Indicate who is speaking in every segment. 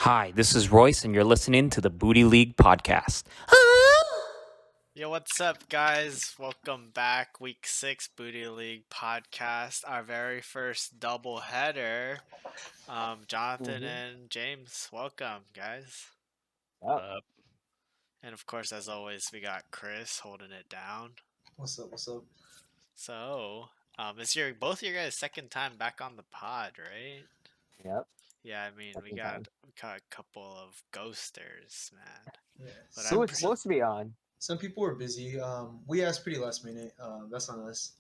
Speaker 1: Hi, this is Royce, and you're listening to the Booty League podcast.
Speaker 2: Yo, what's up, guys? Welcome back. Week 6 Booty League podcast. Our very first double header. Jonathan and James, welcome, guys.
Speaker 3: Yep.
Speaker 2: And of course, as always, we got Chris holding it down.
Speaker 4: What's up? What's up?
Speaker 2: So, it's both of your guys' second time back on the pod, right?
Speaker 3: Yep.
Speaker 2: Yeah, I mean, we
Speaker 3: Second
Speaker 2: got
Speaker 3: time.
Speaker 2: a couple of ghosters, man.
Speaker 4: Yeah.
Speaker 2: But
Speaker 3: So it's supposed to be on.
Speaker 4: Some people were busy. We asked pretty last minute. That's on us.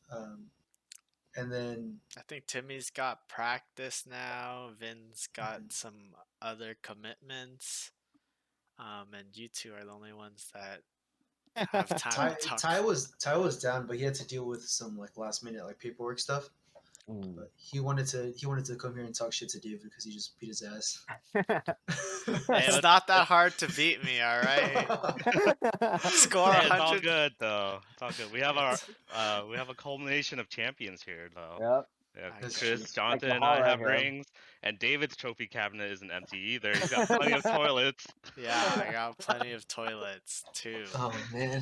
Speaker 4: And then
Speaker 2: I think Timmy's got practice now. Vin's got some other commitments. And you two are the only ones that have time to talk.
Speaker 4: Ty was down, but he had to deal with some like last minute like paperwork stuff. But he wanted to come here and talk shit to David because he just beat his ass.
Speaker 2: Hey, it's not that hard to beat me, all right? Score
Speaker 5: Hey, it's all
Speaker 2: 100.
Speaker 5: good though. It's all good. We have a culmination of champions here though.
Speaker 3: Yep.
Speaker 5: Yeah,
Speaker 4: That's
Speaker 5: Chris,
Speaker 4: true.
Speaker 5: Jonathan,
Speaker 3: Like
Speaker 5: and
Speaker 3: the
Speaker 5: I
Speaker 3: hall
Speaker 5: have
Speaker 3: right here.
Speaker 5: rings, and David's trophy cabinet isn't empty either. He's got plenty of toilets.
Speaker 2: Yeah, I got plenty of toilets too,
Speaker 4: Oh man.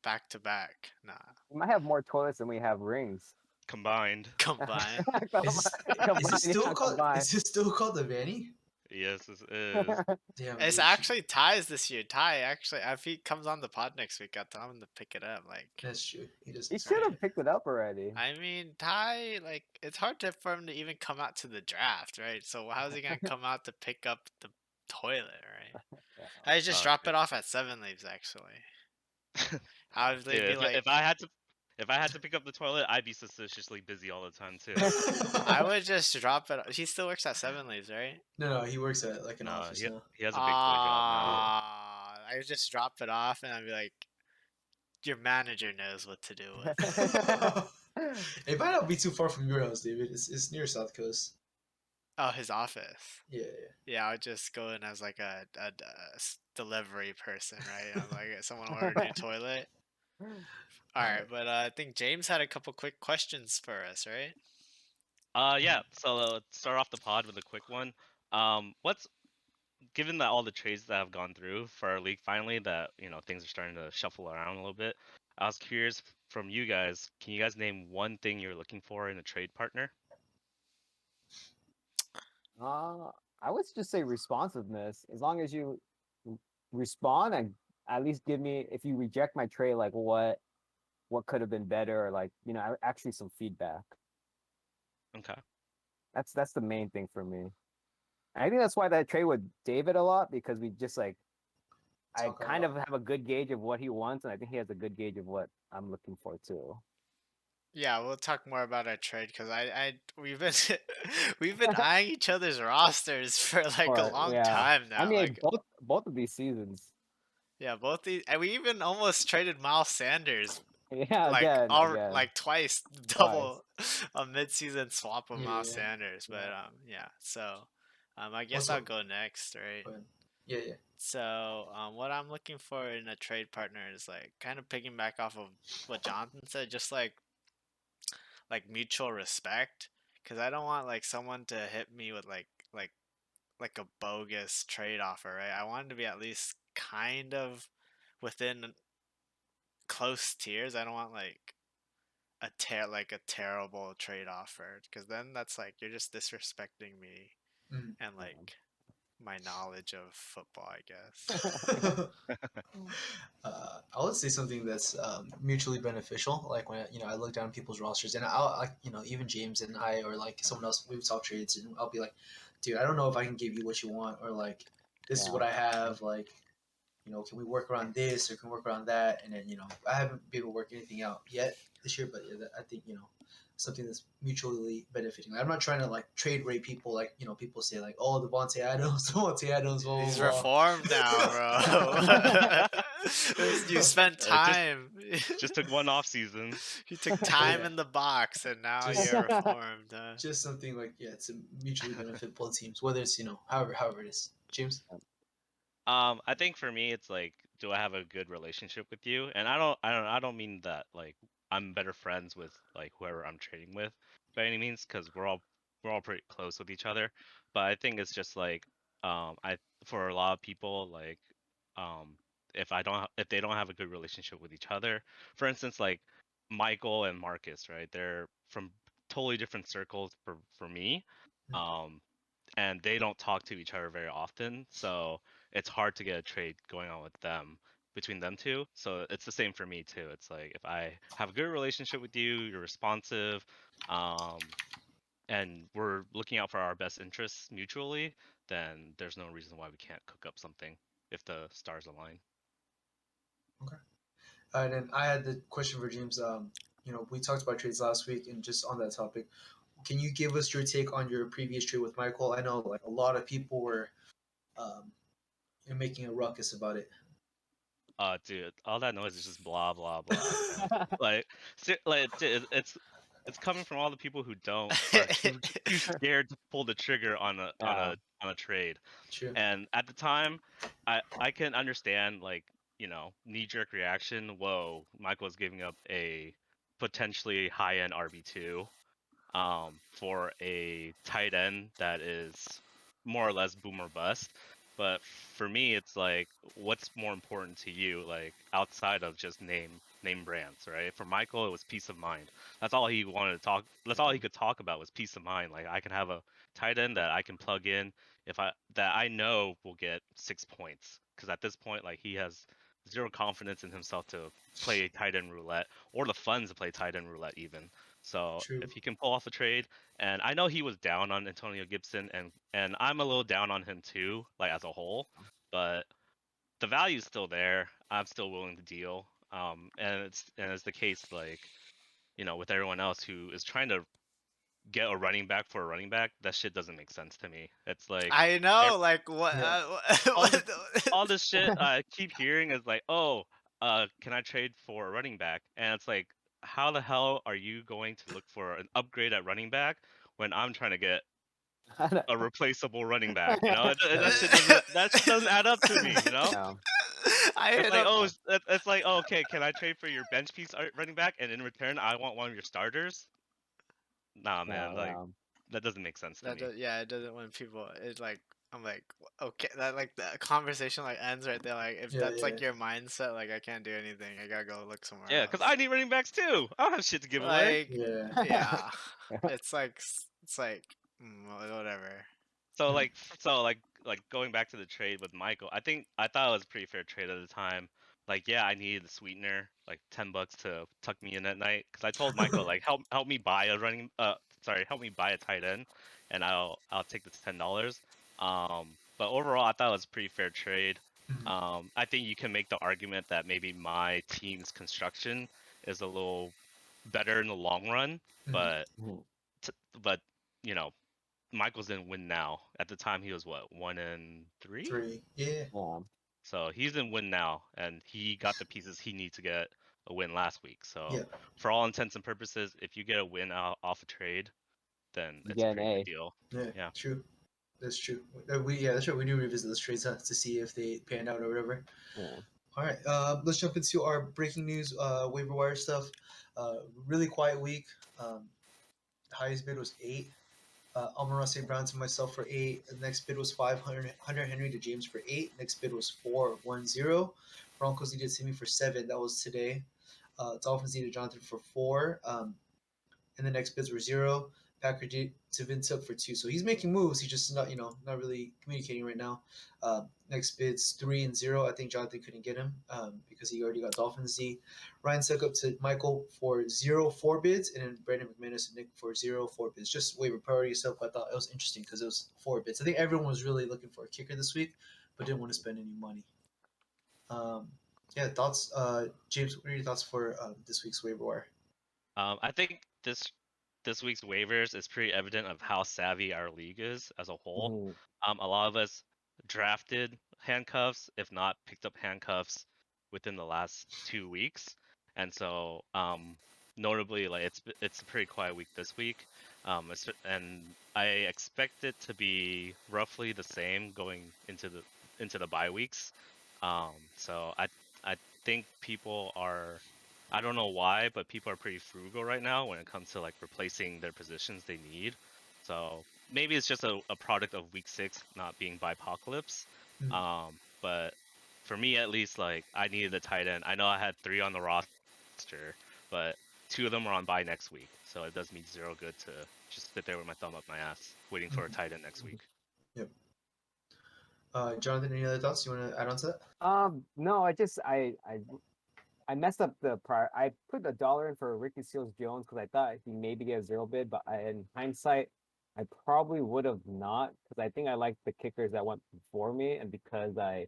Speaker 2: back to back. Nah,
Speaker 3: We might have more toilets than we have rings.
Speaker 5: Combined.
Speaker 2: combined.
Speaker 4: Is it still called the Vanny?
Speaker 5: Yes, it is.
Speaker 4: Damn.
Speaker 2: It's
Speaker 4: dude.
Speaker 2: actually Ty's this year. Ty, actually, if he comes on the pod next week, I'll tell him to pick it up. Like,
Speaker 4: That's true. He does.
Speaker 3: He should have picked it up already.
Speaker 2: I mean, Ty, like, it's hard for him to even come out to the draft, right? So how's he gonna come out to pick up the toilet, right? I just drop it off at Seven Leaves, actually. I would
Speaker 5: Yeah,
Speaker 2: be like,
Speaker 5: if I had to pick up the toilet, I'd be suspiciously busy all the time too.
Speaker 2: I would just drop it. He still works at Seven Leaves, right?
Speaker 4: No, he works at like an
Speaker 5: No,
Speaker 4: office now.
Speaker 5: he has a big boy job
Speaker 2: I would just drop it off, and I'd be like, your manager knows what to do with.
Speaker 4: It might not be too far from your house, David. It's near South Coast.
Speaker 2: Oh, his office.
Speaker 4: Yeah.
Speaker 2: Yeah, I would just go in as like a delivery person, right? I'm like, someone ordered a new toilet. All right, but I think James had a couple quick questions for us, right?
Speaker 5: now. Yeah. So let's start off the pod with a quick one. Given that all the trades that have gone through for our league finally, that things are starting to shuffle around a little bit. I was curious from you guys. Can you guys name one thing you're looking for in a trade partner?
Speaker 3: I would just say responsiveness. As long as you respond and at least give me, if you reject my trade, like what could have been better, or like actually some feedback.
Speaker 5: Okay.
Speaker 3: That's the main thing for me. I think that's why that trade with David a lot, because we just like I
Speaker 4: Talk a
Speaker 3: kind
Speaker 4: lot.
Speaker 3: of have a good gauge of what he wants, and I think he has a good gauge of what I'm looking for too.
Speaker 2: Yeah, we'll talk more about our trade because we've been we've been eyeing each other's rosters for like a long time now.
Speaker 3: I mean,
Speaker 2: like,
Speaker 3: both of these seasons.
Speaker 2: yeah, both these, and we even almost traded Miles Sanders
Speaker 3: Yeah,
Speaker 2: like
Speaker 3: again.
Speaker 2: like twice, double a midseason swap with Miles
Speaker 4: Yeah.
Speaker 2: Sanders. But yeah, so I guess
Speaker 4: Also-
Speaker 2: I'll go next, right?
Speaker 4: But yeah.
Speaker 2: So, what I'm looking for in a trade partner is like kind of picking back off of what Jonathan said, just like mutual respect, because I don't want like someone to hit me with like a bogus trade offer, right? I want it to be at least kind of within close tiers. I don't want like a terrible trade offer, because then that's like you're just disrespecting me
Speaker 4: Mhm.
Speaker 2: and like my knowledge of football, I guess.
Speaker 4: I would say something that's mutually beneficial. Like when I look down people's rosters, and I'll even James and I, or like someone else, we've talked trades, and I'll be like, dude, I don't know if I can give you what you want, or like this is what I have. Like, can we work around this, or can we work around that? And then I haven't been able to work anything out yet this year, but I think something that's mutually benefiting. I'm not trying to like trade rate people, like people say like, oh, Devontae Adams, Devontae Adams, blah, blah,
Speaker 2: He's
Speaker 4: blah.
Speaker 2: reformed now, bro. You spent time.
Speaker 5: Just took one off season.
Speaker 2: You took time in the box, and now you're reformed.
Speaker 4: Just something like to mutually benefit both teams, whether it's however it is. James.
Speaker 5: I think for me, it's like, do I have a good relationship with you? And I don't mean that like I'm better friends with like whoever I'm trading with by any means, because we're all pretty close with each other. But I think it's just like I for a lot of people, like, if they don't have a good relationship with each other, for instance, like Michael and Marcus, right? They're from totally different circles for me, um, and they don't talk to each other very often, so it's hard to get a trade going on with them between them two. So it's the same for me too. It's like if I have a good relationship with you, you're responsive, um, and we're looking out for our best interests mutually, then there's no reason why we can't cook up something if the stars align.
Speaker 4: Okay. And then I had the question for James. We talked about trades last week, and just on that topic, can you give us your take on your previous trade with Michael? I know like a lot of people were um, making a ruckus about it.
Speaker 5: Dude, all that noise is just blah blah blah, man. Like, dude, it's coming from all the people who don't are too scared to pull the trigger on a trade.
Speaker 4: True.
Speaker 5: And at the time, I can understand, like, knee jerk reaction. Whoa, Michael's giving up a potentially high end RB2 for a tight end that is more or less boom or bust. But for me, it's like, what's more important to you, like outside of just name brands, right? For Michael, it was peace of mind. That's all he wanted to talk. That's all he could talk about was peace of mind. Like, I can have a tight end that I can plug in that I know will get 6 points. Because at this point, like, he has zero confidence in himself to play tight end roulette or the funds to play tight end roulette even. So
Speaker 4: True.
Speaker 5: if he can pull off a trade, and I know he was down on Antonio Gibson, and I'm a little down on him too, like as a whole, but the value's still there. I'm still willing to deal. And it's the case, like, with everyone else who is trying to get a running back for a running back. That shit doesn't make sense to me. It's like
Speaker 2: I know, like what?
Speaker 4: Yeah.
Speaker 5: all this
Speaker 2: What
Speaker 5: all this shit I keep hearing is like, oh, can I trade for a running back? And it's like, how the hell are you going to look for an upgrade at running back when I'm trying to get a replaceable running back? That shit doesn't add up to me.
Speaker 3: Yeah.
Speaker 2: I
Speaker 5: It's
Speaker 2: hit
Speaker 5: like,
Speaker 2: up.
Speaker 5: oh, it's like, oh, okay, can I trade for your bench piece running back, and in return I want one of your starters? Nah, man, like,
Speaker 3: Yeah.
Speaker 5: that doesn't make sense to
Speaker 2: That
Speaker 5: me.
Speaker 2: yeah, it doesn't when people. It's like I'm like okay, that like the conversation like ends right there. Like if
Speaker 4: Yeah,
Speaker 2: that's
Speaker 4: yeah.
Speaker 2: like your mindset, like I can't do anything. I gotta go look somewhere
Speaker 5: Yeah,
Speaker 2: else.
Speaker 5: because I need running backs too. I don't have shit to give away.
Speaker 2: Like
Speaker 4: Yeah.
Speaker 2: yeah, it's like whatever.
Speaker 5: So like going back to the trade with Michael, I thought it was a pretty fair trade at the time. Like, yeah, I needed the sweetener, like $10 to tuck me in at night, because I told Michael, like, help me buy help me buy a tight end, and I'll take this $10. But overall, I thought it was a pretty fair trade.
Speaker 4: Mhm.
Speaker 5: I think you can make the argument that maybe my team's construction is a little better in the long run,
Speaker 4: Mhm.
Speaker 5: but
Speaker 3: Mhm.
Speaker 5: but you know Michael's in win now. At the time, he was what, 1-3?
Speaker 4: 3. Yeah.
Speaker 3: Yeah.
Speaker 5: So he's in win now, and he got the pieces he needs to get a win last week. So
Speaker 4: Yeah.
Speaker 5: for all intents and purposes, if you get a win off a trade, then
Speaker 3: You
Speaker 5: it's a
Speaker 3: get an
Speaker 5: pretty good
Speaker 3: A.
Speaker 5: deal.
Speaker 4: Yeah.
Speaker 5: Yeah.
Speaker 4: True. That's true. That's right. We do revisit those trades to see if they pan out or whatever.
Speaker 3: Yeah.
Speaker 4: All right. Let's jump into our breaking news, waiver wire stuff. Really quiet week. Highest bid was 8. Amon St. Brown to myself for 8. The next bid was 500. Hunter Henry to James for 8. Next bid was 410. Broncos needed Timmy for 7. That was today. Dolphins needed Jonathan for 4. And the next bids were 0. Packer did to Vince up for 2. So he's making moves. He's just not really communicating right now. Next bids 3 and 0. I think Jonathan couldn't get him because he already got Dolphins Z. Ryan stuck up to Michael for 0-4 bids, and then Brandon McManus and Nick for 0-4 bids. Just waiver priority stuff. I thought it was interesting because it was 4 bids. I think everyone was really looking for a kicker this week, but didn't want to spend any money. Yeah, thoughts. James, what are your thoughts for this week's waiver wire?
Speaker 5: I think this week's waivers is pretty evident of how savvy our league is as a whole.
Speaker 3: Mhm.
Speaker 5: A lot of us drafted handcuffs, if not picked up handcuffs within the last 2 weeks, and so notably, like, it's a pretty quiet week this week, and I expect it to be roughly the same going into the bye weeks. So I think people are, I don't know why, but people are pretty frugal right now when it comes to like replacing their positions they need. So maybe it's just a product of week 6 not being Bipocalypse. But for me at least, like I needed a tight end. I know I had 3 on the roster, but 2 of them are on bye next week, so it does me zero good to just sit there with my thumb up my ass waiting for a tight end next week.
Speaker 4: Yep. Jonathan, any other thoughts you want to add on to that?
Speaker 3: No, I messed up the prior. I put $1 in for Ricky Seals Jones because I thought he maybe get a 0 bid, but in hindsight, I probably would have not because I think I liked the kickers that went before me, and because I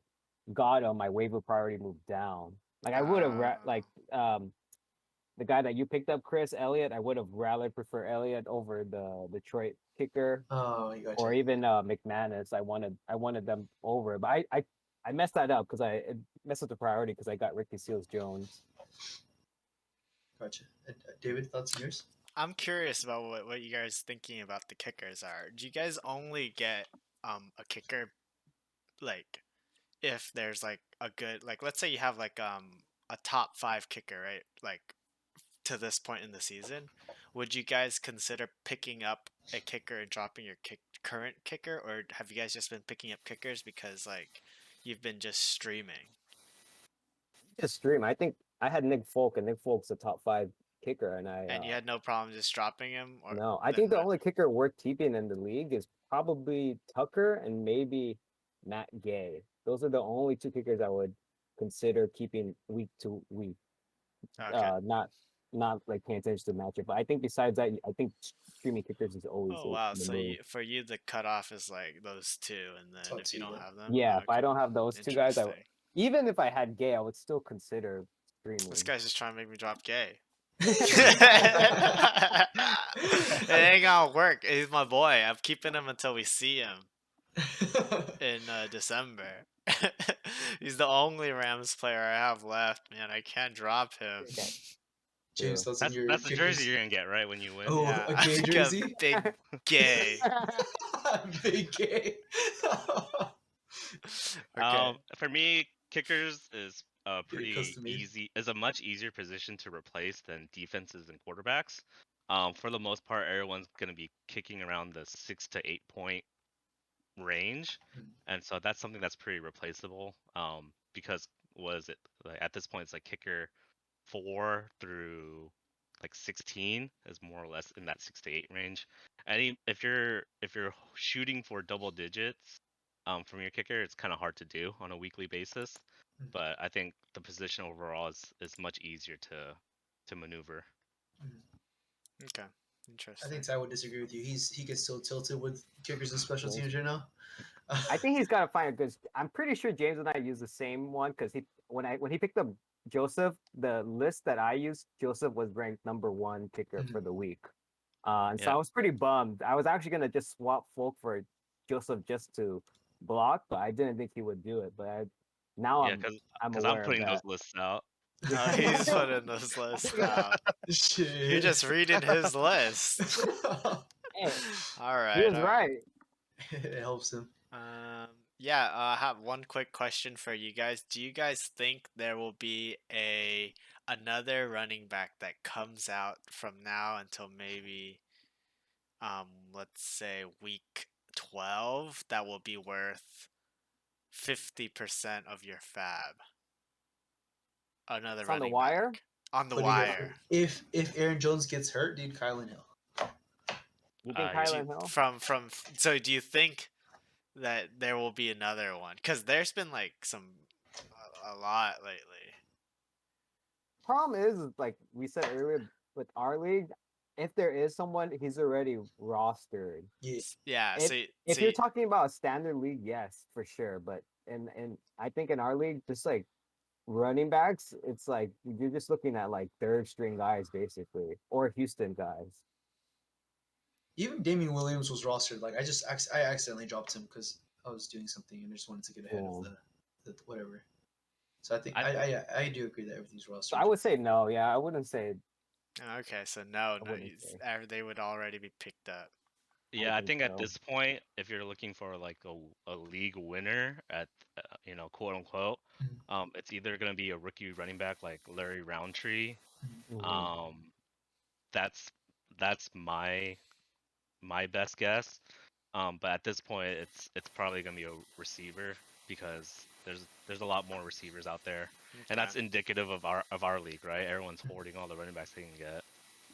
Speaker 3: got my waiver priority moved down. Like I would have like the guy that you picked up, Chris Elliott. I would have rather prefer Elliott over the Detroit kicker.
Speaker 4: Oh, you gotcha.
Speaker 3: Or even McManus. I wanted them over, but I messed that up because I messed up the priority because I got Ricky Seals Jones.
Speaker 4: Gotcha. David, thoughts on yours?
Speaker 2: I'm curious about what you guys thinking about the kickers are. Do you guys only get a kicker like if there's like a good, like let's say you have like a top 5 kicker, right? Like to this point in the season, would you guys consider picking up a kicker and dropping your current kicker, or have you guys just been picking up kickers because like you've been just streaming?
Speaker 3: Just stream. I think I had Nick Folk, and Nick Folk's a top 5 kicker, and
Speaker 2: you had no problem just dropping him? Or
Speaker 3: no, I think the only kicker worth keeping in the league is probably Tucker and maybe Matt Gay. Those are the only 2 kickers I would consider keeping week to week.
Speaker 2: Okay.
Speaker 3: Not like paying attention to the matchup. But I think besides that, I think streaming kickers is always.
Speaker 2: Oh wow! So
Speaker 3: move.
Speaker 2: for you, the cutoff is like those 2, and then
Speaker 4: Top
Speaker 2: if you
Speaker 4: 2,
Speaker 2: don't
Speaker 4: yeah.
Speaker 2: have them,
Speaker 3: Yeah,
Speaker 2: okay.
Speaker 3: if I don't have those 2 guys,
Speaker 2: Interesting.
Speaker 3: even if I had Gay, I would still consider streaming.
Speaker 2: This guy's just trying to make me drop Gay. It ain't gonna work. He's my boy. I'm keeping him until we see him in December. He's the only Rams player I have left, man. I can't drop him.
Speaker 3: Okay.
Speaker 4: James, thoughts on your
Speaker 5: That's the
Speaker 4: kickers?
Speaker 5: jersey you're gonna get, right, when you win.
Speaker 4: Oh,
Speaker 2: Yeah,
Speaker 4: a gay
Speaker 2: like
Speaker 4: jersey?
Speaker 2: big gay.
Speaker 4: Big gay.
Speaker 2: Okay.
Speaker 5: For me, kickers is
Speaker 4: Pretty custom made.
Speaker 5: easy. Is a much easier position to replace than defenses and quarterbacks. For the most part, everyone's gonna be kicking around the 6 to 8 point range, and so that's something that's pretty replaceable. Because was it like at this point it's like kicker 4 through like 16 is more or less in that 6 to 8 range. And if you're shooting for double digits from your kicker, it's kind of hard to do on a weekly basis. But I think the position overall is much easier to maneuver.
Speaker 2: Okay. Interesting.
Speaker 4: I think Ty would disagree with you. He gets so tilted with kickers and special teams right now.
Speaker 3: I think he's got to find a good. I'm pretty sure James and I use the same one because when he picked up Joseph, the list that I used, Joseph was ranked number 1 kicker for the week, and so I was pretty bummed. I was actually gonna just swap Folk for Joseph just to block, but I didn't think he would do it. But I'm
Speaker 5: because I'm putting those lists out.
Speaker 2: Oh, he's putting those lists out.
Speaker 4: Shit.
Speaker 2: You're just reading his list.
Speaker 3: Hey,
Speaker 2: All right.
Speaker 3: he was right.
Speaker 4: It helps him.
Speaker 2: Yeah, I have one quick question for you guys. Do you guys think there will be another running back that comes out from now until maybe let's say week 12 that will be worth 50% of your fab? Another
Speaker 3: It's on the
Speaker 2: running
Speaker 3: wire?
Speaker 2: back. On the
Speaker 4: But
Speaker 2: wire.
Speaker 4: If Aaron Jones gets hurt, dude, Kylan Hill.
Speaker 3: You think
Speaker 5: Yeah.
Speaker 3: Kylan Hill?
Speaker 2: From so do you think that there will be another one? Because there's been like a lot lately.
Speaker 3: Problem is, like we said earlier, with our league, if there is someone, he's already rostered.
Speaker 4: Yeah.
Speaker 2: Yeah.
Speaker 3: If you're talking about a standard league, yes, for sure. But and I think in our league, just like running backs, it's like you're just looking at like 3rd string guys basically, or Houston guys.
Speaker 4: Even Damian Williams was rostered. Like I accidentally dropped him because I was doing something and I just wanted to get ahead of the whatever. So I think I do agree that everything's rostered.
Speaker 3: So I would say no. Yeah, I wouldn't say.
Speaker 2: Okay, so no,
Speaker 3: wouldn't
Speaker 2: they would already be picked up.
Speaker 5: Yeah, I think
Speaker 3: so.
Speaker 5: at this point, if you're looking for like a league winner at quote unquote, it's either gonna be a rookie running back like Larry Roundtree. That's my best guess. But at this point, it's probably gonna be a receiver because there's a lot more receivers out there, and that's
Speaker 2: Okay.
Speaker 5: indicative of our league, right? Everyone's hoarding all the running backs they can get.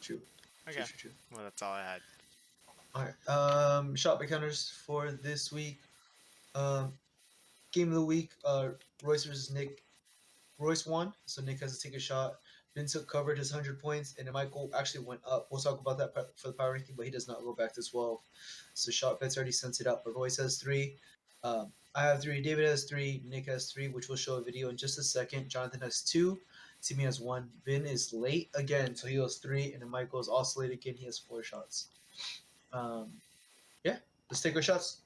Speaker 4: True.
Speaker 2: Okay.
Speaker 4: True.
Speaker 2: Well, that's all I had.
Speaker 4: All right. Shot by counters for this week. Game of the week. Royce versus Nick. Royce won, so Nick has to take a shot. Vincent covered his 100 points, and Michael actually went up. We'll talk about that for the power ranking, but he does not go back to 12. So shot bets already sent it up. But Royce has 3. I have 3. David has 3. Nick has 3, which we'll show a video in just a second. Jonathan has 2. Timmy has 1. Vin is late again, so he has 3. And then Michael is also late again. He has 4 shots. Yeah, let's take our shots,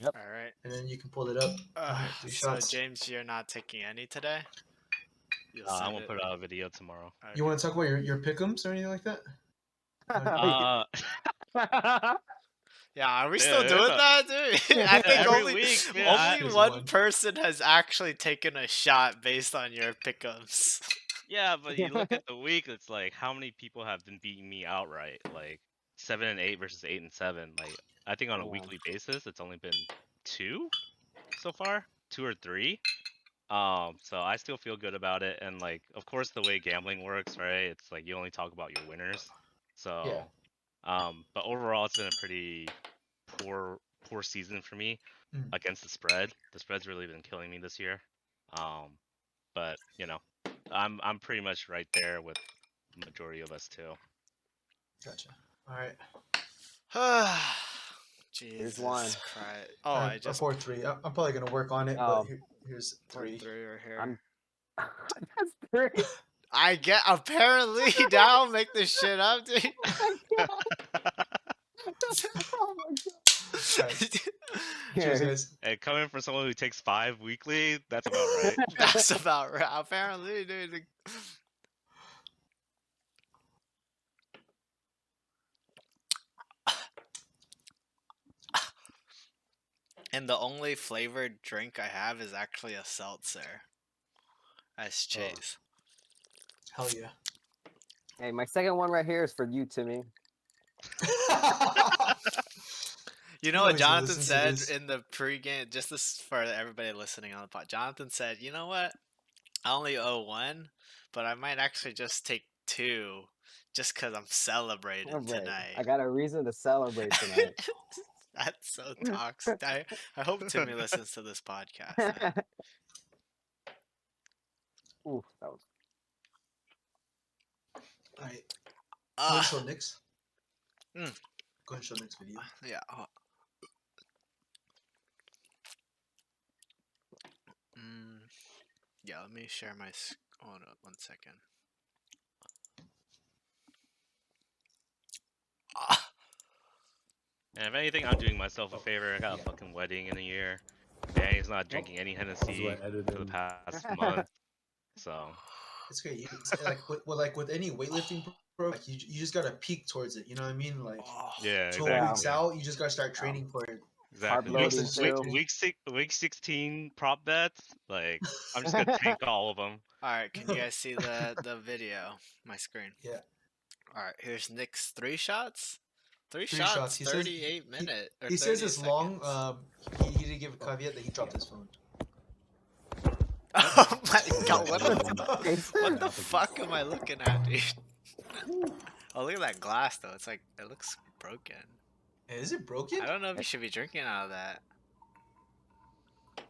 Speaker 2: All right.
Speaker 4: and then you can pull it up. All right, 3
Speaker 2: So
Speaker 4: shots.
Speaker 2: James, you're not taking any today. You'll
Speaker 5: I'm
Speaker 2: send
Speaker 5: gonna
Speaker 2: it.
Speaker 5: put out a video tomorrow.
Speaker 4: You want to talk about your pick'ems or anything like that?
Speaker 2: Yeah, are we
Speaker 5: Yeah,
Speaker 2: still
Speaker 5: it's
Speaker 2: doing
Speaker 5: a-
Speaker 2: that, dude? I think
Speaker 5: every
Speaker 2: only
Speaker 5: week, man,
Speaker 2: only
Speaker 4: I-
Speaker 2: one
Speaker 4: One.
Speaker 2: person has actually taken a shot based on your pick'ems.
Speaker 5: Yeah, but you look at the week, it's like how many people have been beating me outright? Like 7 and 8 versus 8 and 7. Like I think on a
Speaker 3: Yeah.
Speaker 5: weekly basis, it's only been 2 so far, 2 or 3. So I still feel good about it, and like of course the way gambling works, right? It's like you only talk about your winners. So, but overall, it's been a pretty poor season for me
Speaker 4: Mm.
Speaker 5: against the spread. The spread's really been killing me this year. But you know, I'm pretty much right there with the majority of us too.
Speaker 4: Gotcha. All right.
Speaker 2: Jesus
Speaker 3: one.
Speaker 2: Christ! Oh,
Speaker 4: I
Speaker 2: I just
Speaker 4: poured 3. I'm probably gonna work on it,
Speaker 3: Oh.
Speaker 4: but here's
Speaker 2: poured
Speaker 4: 3.
Speaker 2: 3 right here.
Speaker 3: I'm. That's 3.
Speaker 2: I get apparently now make this shit up, dude.
Speaker 3: Oh my god.
Speaker 4: Cheers,
Speaker 3: Cheers.
Speaker 4: guys.
Speaker 5: Hey, coming from someone who takes 5 weekly, that's about right.
Speaker 2: That's about right. Apparently, dude. And the only flavored drink I have is actually a seltzer. As Chase.
Speaker 4: Hell yeah.
Speaker 3: Hey, my second one right here is for you, Timmy.
Speaker 2: You know
Speaker 4: He
Speaker 2: what
Speaker 4: always
Speaker 2: Jonathan
Speaker 4: listens to
Speaker 2: said
Speaker 4: this.
Speaker 2: in the pregame? Just this for everybody listening on the pod. Jonathan said, "You know what? I only owe 1, but I might actually just take 2, just because I'm celebrating
Speaker 3: Celebrate.
Speaker 2: tonight."
Speaker 3: I got a reason to celebrate tonight.
Speaker 2: That's so toxic. I hope Timmy listens to this podcast. Man.
Speaker 3: Ooh, that was.
Speaker 4: All right. Go ahead and
Speaker 2: Ah,
Speaker 4: show Nick's.
Speaker 2: Mm.
Speaker 4: Go ahead and show Nick's video.
Speaker 2: yeah. Yeah, let me share my. Oh, no, 1 second. Ah,
Speaker 5: And if anything, I'm doing myself a favor. I got a fucking wedding in a year. Danny's not drinking any Hennessy for the past month. So
Speaker 4: It's great. It's like with any weightlifting pro, like you just gotta peak towards it. You know what I mean? Like
Speaker 2: oh.
Speaker 5: yeah,
Speaker 4: 12
Speaker 5: exactly.
Speaker 4: weeks out, you just gotta start training for it.
Speaker 5: Exactly.
Speaker 3: Carb loading too.
Speaker 5: Week 16 prop bets. Like I'm just gonna tank all of them.
Speaker 2: All right, can you guys see the video? My screen.
Speaker 4: Yeah.
Speaker 2: All right, here's Nick's 3 shots. 3
Speaker 4: 3
Speaker 2: shots.
Speaker 4: shots. He says-
Speaker 2: 38 minutes.
Speaker 4: He says it's long. He did give a caveat that he dropped his phone.
Speaker 2: Oh my god! What the fuck am I looking at, dude? Oh, look at that glass though. It's like it looks broken.
Speaker 4: Is it broken?
Speaker 2: I don't know if you should be drinking out of that.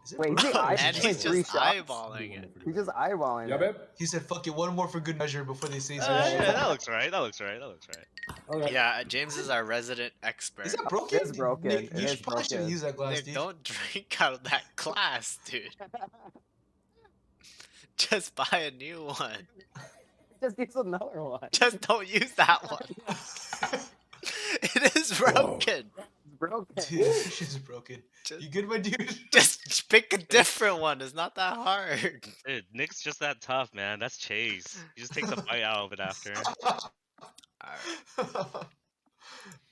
Speaker 4: Is it
Speaker 3: Wait, is he
Speaker 4: broken?
Speaker 3: eyeballing
Speaker 2: And he's
Speaker 3: three
Speaker 2: just
Speaker 3: shots?
Speaker 2: eyeballing it.
Speaker 3: He's just eyeballing it.
Speaker 4: He said, "Fuck it, one more for good measure before they say
Speaker 5: Yeah,
Speaker 4: something."
Speaker 5: that looks right. That looks right. That looks right.
Speaker 2: Yeah, James is our resident expert.
Speaker 4: Is that broken?
Speaker 3: It is broken.
Speaker 4: Nick,
Speaker 3: It
Speaker 4: you
Speaker 3: is
Speaker 4: should probably
Speaker 3: broken.
Speaker 4: use that glass,
Speaker 2: Nick,
Speaker 4: dude.
Speaker 2: don't drink out of that glass, dude. Just buy a new one.
Speaker 3: Just use another one.
Speaker 2: Just don't use that one. It is broken.
Speaker 3: It's broken.
Speaker 4: Dude, this shit's broken.
Speaker 2: Just,
Speaker 4: You good, my dude?
Speaker 2: just pick a different one. It's not that hard.
Speaker 5: Dude, Nick's just that tough, man. That's Chase. He just takes a bite out of it after.
Speaker 2: Alright.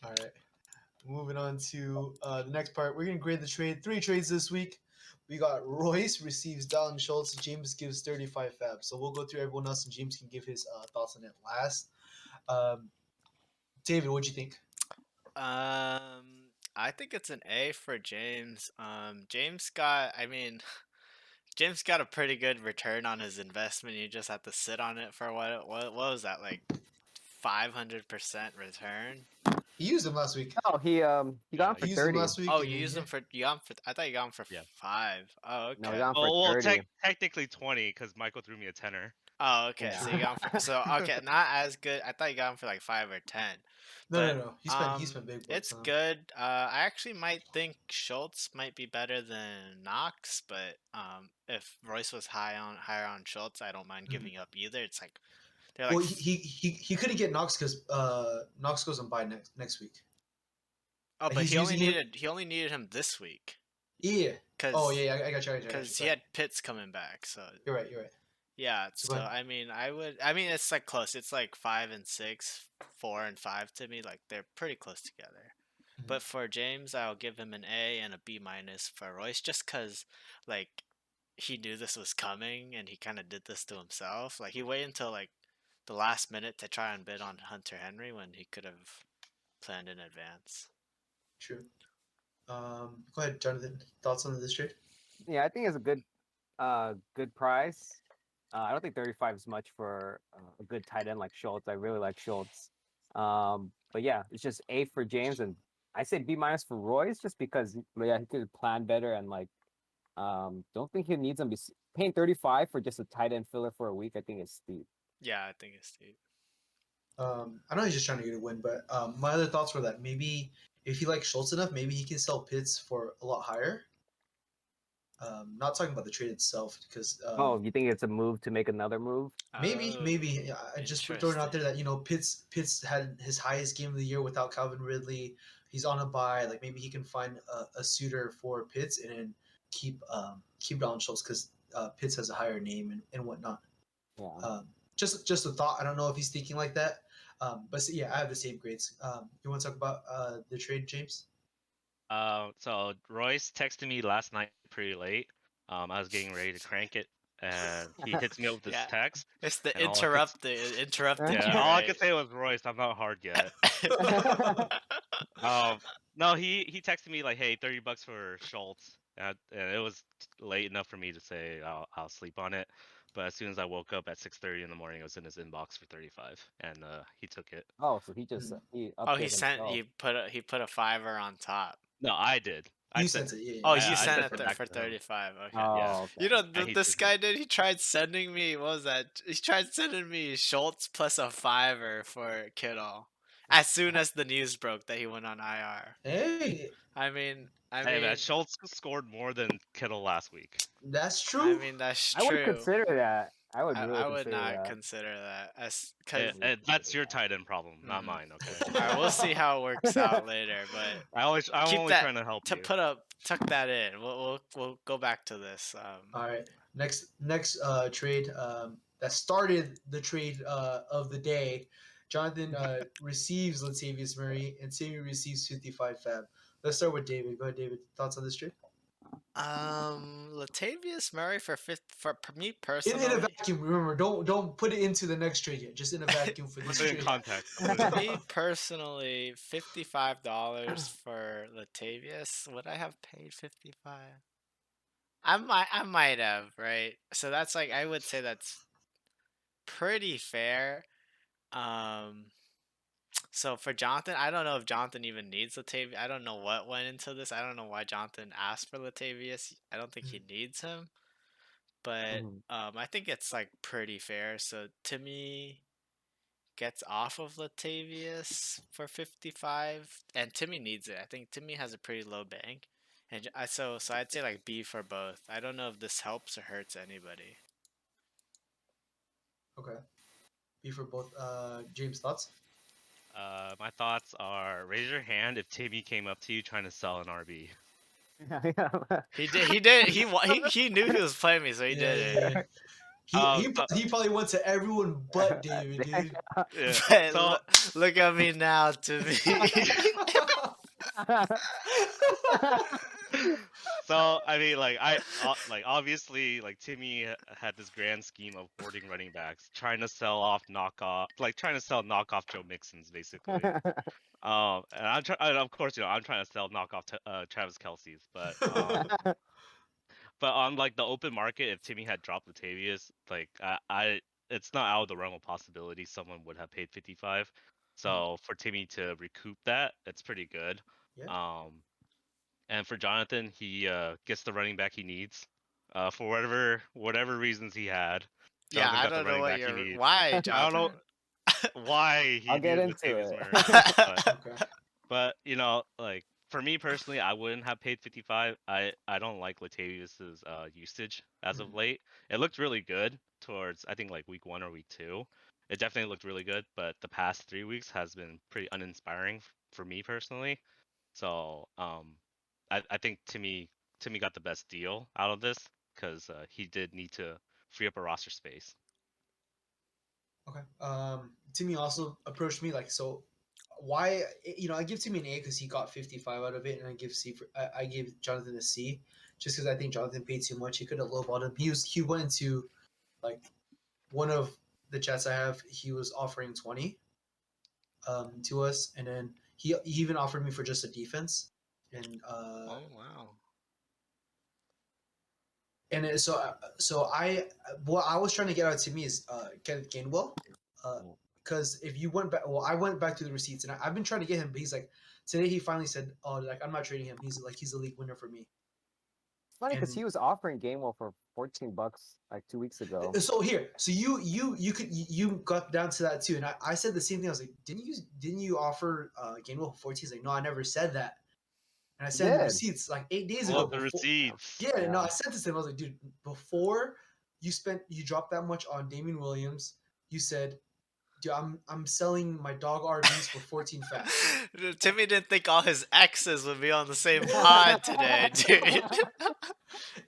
Speaker 4: Alright. Moving on to the next part. We're going to grade the trade. 3 trades this week. We got Royce receives Dalton Schultz. James gives 35 fab. So we'll go through everyone else and James can give his thoughts on it last. David, what'd you think?
Speaker 2: I think it's an A for James. James got, James got a pretty good return on his investment. You just have to sit on it for what was that, like 500% return?
Speaker 4: He used him last week.
Speaker 3: Oh, he got him
Speaker 5: Yeah,
Speaker 3: for
Speaker 4: He used him
Speaker 3: 30.
Speaker 4: last week.
Speaker 2: Oh,
Speaker 4: and
Speaker 2: you
Speaker 4: then,
Speaker 2: used
Speaker 4: yeah.
Speaker 2: him for you got him for. I thought you got him for
Speaker 5: Yeah.
Speaker 2: 5. Oh,
Speaker 3: No,
Speaker 2: okay.
Speaker 3: he got him for
Speaker 5: Well,
Speaker 3: 30.
Speaker 5: technically 20 because Michael threw me a tenner.
Speaker 2: Oh, okay.
Speaker 3: Yeah.
Speaker 2: So you got him for okay, not as good. I thought you got him for like 5 or 10.
Speaker 4: No. He spent big bucks
Speaker 2: It's
Speaker 4: on him.
Speaker 2: good. I actually might think Schultz might be better than Knox, but if Royce was higher on Schultz, I don't mind
Speaker 4: Mhm.
Speaker 2: giving up either. It's like they're like
Speaker 4: Well, he couldn't get Knox because Knox goes on bye next week.
Speaker 2: oh, but
Speaker 4: he's using him.
Speaker 2: he only needed him this week
Speaker 4: Yeah.
Speaker 2: because
Speaker 4: Oh yeah, I got you.
Speaker 2: because he had Pitts coming back. So
Speaker 4: You're right.
Speaker 2: yeah.
Speaker 4: So,
Speaker 2: So
Speaker 4: but
Speaker 2: I mean it's like close. It's like 5 and 6, 4 and 5 to me. Like they're pretty close together.
Speaker 4: Mhm.
Speaker 2: But for James, I'll give him an A and a B minus for Royce, just because like he knew this was coming and he kind of did this to himself. Like he waited until like the last minute to try and bid on Hunter Henry when he could have planned in advance.
Speaker 4: true. Go ahead, Jonathan. Thoughts on this trade?
Speaker 3: Yeah, I think it's a good price. I don't think 35 is much for a good tight end like Schultz. I really like Schultz. But yeah, it's just A for James, and I say B minus for Royce, just because yeah, he could plan better and like don't think he needs them. Paying 35 for just a tight end filler for a week, I think is steep.
Speaker 2: Yeah, I think it's steep.
Speaker 4: I know he's just trying to get a win, but my other thoughts were that maybe if he likes Schultz enough, maybe he can sell Pitts for a lot higher. Not talking about the trade itself, because
Speaker 3: Oh, you think it's a move to make another move?
Speaker 4: maybe
Speaker 2: Oh,
Speaker 4: yeah, I just throwing it out there that Pitts had his highest game of the year without Calvin Ridley. He's on a bye. Like maybe he can find a suitor for Pitts and then keep Donald Schultz because Pitts has a higher name and whatnot.
Speaker 3: Yeah.
Speaker 4: Just a thought. I don't know if he's thinking like that. Yeah, I have the same grades. You want to talk about the trade, James?
Speaker 5: So Royce texted me last night pretty late. I was getting ready to crank it, and he hits me up with this
Speaker 2: yeah.
Speaker 5: text.
Speaker 2: It's the
Speaker 5: And all I could
Speaker 2: interrupted
Speaker 5: Yeah,
Speaker 2: you,
Speaker 5: all I
Speaker 2: right?
Speaker 5: could say was Royce. I'm not hard yet. No, he texted me like, "Hey, $30 for Schultz," and it was late enough for me to say I'll sleep on it. But as soon as I woke up at 6:30 in the morning, it was in his inbox for 35, and he took it.
Speaker 3: Oh, so he just he
Speaker 2: Oh,
Speaker 3: upped it himself.
Speaker 2: he put a 5er on top.
Speaker 5: No, I did. I
Speaker 4: You
Speaker 5: said,
Speaker 4: sent it. Yeah.
Speaker 2: Oh,
Speaker 5: yeah,
Speaker 2: you
Speaker 5: I
Speaker 2: sent
Speaker 5: sent
Speaker 2: it
Speaker 5: it back
Speaker 2: for
Speaker 5: to him.
Speaker 2: 35. Okay.
Speaker 3: Oh, okay.
Speaker 2: You know,
Speaker 5: And he
Speaker 2: this
Speaker 5: took
Speaker 2: guy
Speaker 5: it.
Speaker 2: did. He tried sending me. What was that? He tried sending me Schultz plus a 5er for Kittle. As soon as the news broke that he went on IR.
Speaker 4: Hey,
Speaker 5: Hey man, Schultz scored more than Kittle last week.
Speaker 4: that's true.
Speaker 2: I mean that's
Speaker 3: I would
Speaker 2: true.
Speaker 3: consider that. I would really
Speaker 2: I would
Speaker 3: consider
Speaker 2: not
Speaker 3: that.
Speaker 2: consider that as because
Speaker 5: That's your tight end problem, not
Speaker 2: Mhm.
Speaker 5: mine. Okay.
Speaker 2: all right, we'll see how it works out later. But
Speaker 5: I'm
Speaker 2: keep
Speaker 5: only
Speaker 2: that
Speaker 5: trying to help you.
Speaker 2: tuck that in. We'll go back to this.
Speaker 4: All right. Next trade that started the trade of the day. Jonathan receives Latavius Murray and Timmy receives 55 fab. Let's start with David. Go ahead, David. Thoughts on this trade?
Speaker 2: Latavius Murray for me
Speaker 4: In a
Speaker 2: personally.
Speaker 4: vacuum. Remember, don't put it into the next trade yet. Just in a vacuum for this
Speaker 5: Put it in
Speaker 4: trade.
Speaker 5: context.
Speaker 2: Me personally, $55 for Latavius. Would I have paid 55? I might have, right? So that's like I would say that's pretty fair. Um, so for Jonathan, I don't know if Jonathan even needs Latavius. I don't know what went into this. I don't know why Jonathan asked for Latavius. I don't think he needs him, but
Speaker 3: Mhm.
Speaker 2: I think it's like pretty fair. So Timmy gets off of Latavius for 55, and Timmy needs it. I think Timmy has a pretty low bank, and so I'd say like B for both. I don't know if this helps or hurts anybody.
Speaker 4: Okay. B for both. James, thoughts?
Speaker 5: My thoughts are: raise your hand if Timmy came up to you trying to sell an RB.
Speaker 2: He did. He knew he was playing me, so he did it.
Speaker 4: He probably went to everyone but David, dude.
Speaker 5: Yeah.
Speaker 2: But
Speaker 5: So
Speaker 2: look at me now, Timmy.
Speaker 5: So I mean, like obviously, like Timmy had this grand scheme of hoarding running backs, trying to sell knockoff Joe Mixons, basically. And I'm trying, of course, I'm trying to sell knockoff Travis Kelsey's, but but on like the open market, if Timmy had dropped Latavius, like it's not out of the realm of possibility someone would have paid 55. So for Timmy to recoup that, it's pretty good.
Speaker 4: Yeah.
Speaker 5: And for Jonathan, he gets the running back he needs. For whatever reasons he had,
Speaker 2: Yeah,
Speaker 5: Jonathan
Speaker 2: I
Speaker 5: got the
Speaker 2: don't know
Speaker 5: running
Speaker 2: what
Speaker 5: back he
Speaker 2: you're.
Speaker 5: needs.
Speaker 2: Why,
Speaker 5: I don't know
Speaker 2: Jonathan?
Speaker 5: why he
Speaker 3: I'll get
Speaker 5: needed
Speaker 3: into
Speaker 5: Latavius
Speaker 3: it.
Speaker 5: Murray, but
Speaker 4: Okay.
Speaker 5: but like for me personally, I wouldn't have paid 55. I don't like Latavius's usage as of late. It looked really good towards I think like week 1 or week 2. It definitely looked really good, but the past 3 weeks has been pretty uninspiring for me personally. So I think Timmy got the best deal out of this because he did need to free up a roster space.
Speaker 4: Okay. Timmy also approached me like, so why, I give Timmy an A because he got 55 out of it, and I gave Jonathan a C just because I think Jonathan paid too much. He could have lowballed him. He went into like one of the chats I have. He was offering 20 to us, and then he even offered me for just a defense, and
Speaker 2: Oh wow.
Speaker 4: so what I was trying to get out to me is Kenneth Gainwell, because if you went back, well, I went back to the receipts, and I've been trying to get him, but he's like, today he finally said, oh, like I'm not trading him. He's a league winner for me.
Speaker 3: It's funny because
Speaker 4: And
Speaker 3: he was offering Gainwell for $14 like 2 weeks ago.
Speaker 4: so here, so you got down to that too, and I said the same thing. I was like, didn't you offer Gainwell for 14? He's like, no, I never said that. And I sent the
Speaker 3: Did.
Speaker 4: receipts like 8 days
Speaker 5: Pull
Speaker 4: ago.
Speaker 5: up the receipts.
Speaker 4: Yeah, no,
Speaker 3: Yeah.
Speaker 4: I sent this to him. I was like, dude, before you dropped that much on Damian Williams, you said, dude, I'm selling my dog RBs for 14 fat.
Speaker 2: Timmy didn't think all his exes would be on the same pod today, dude.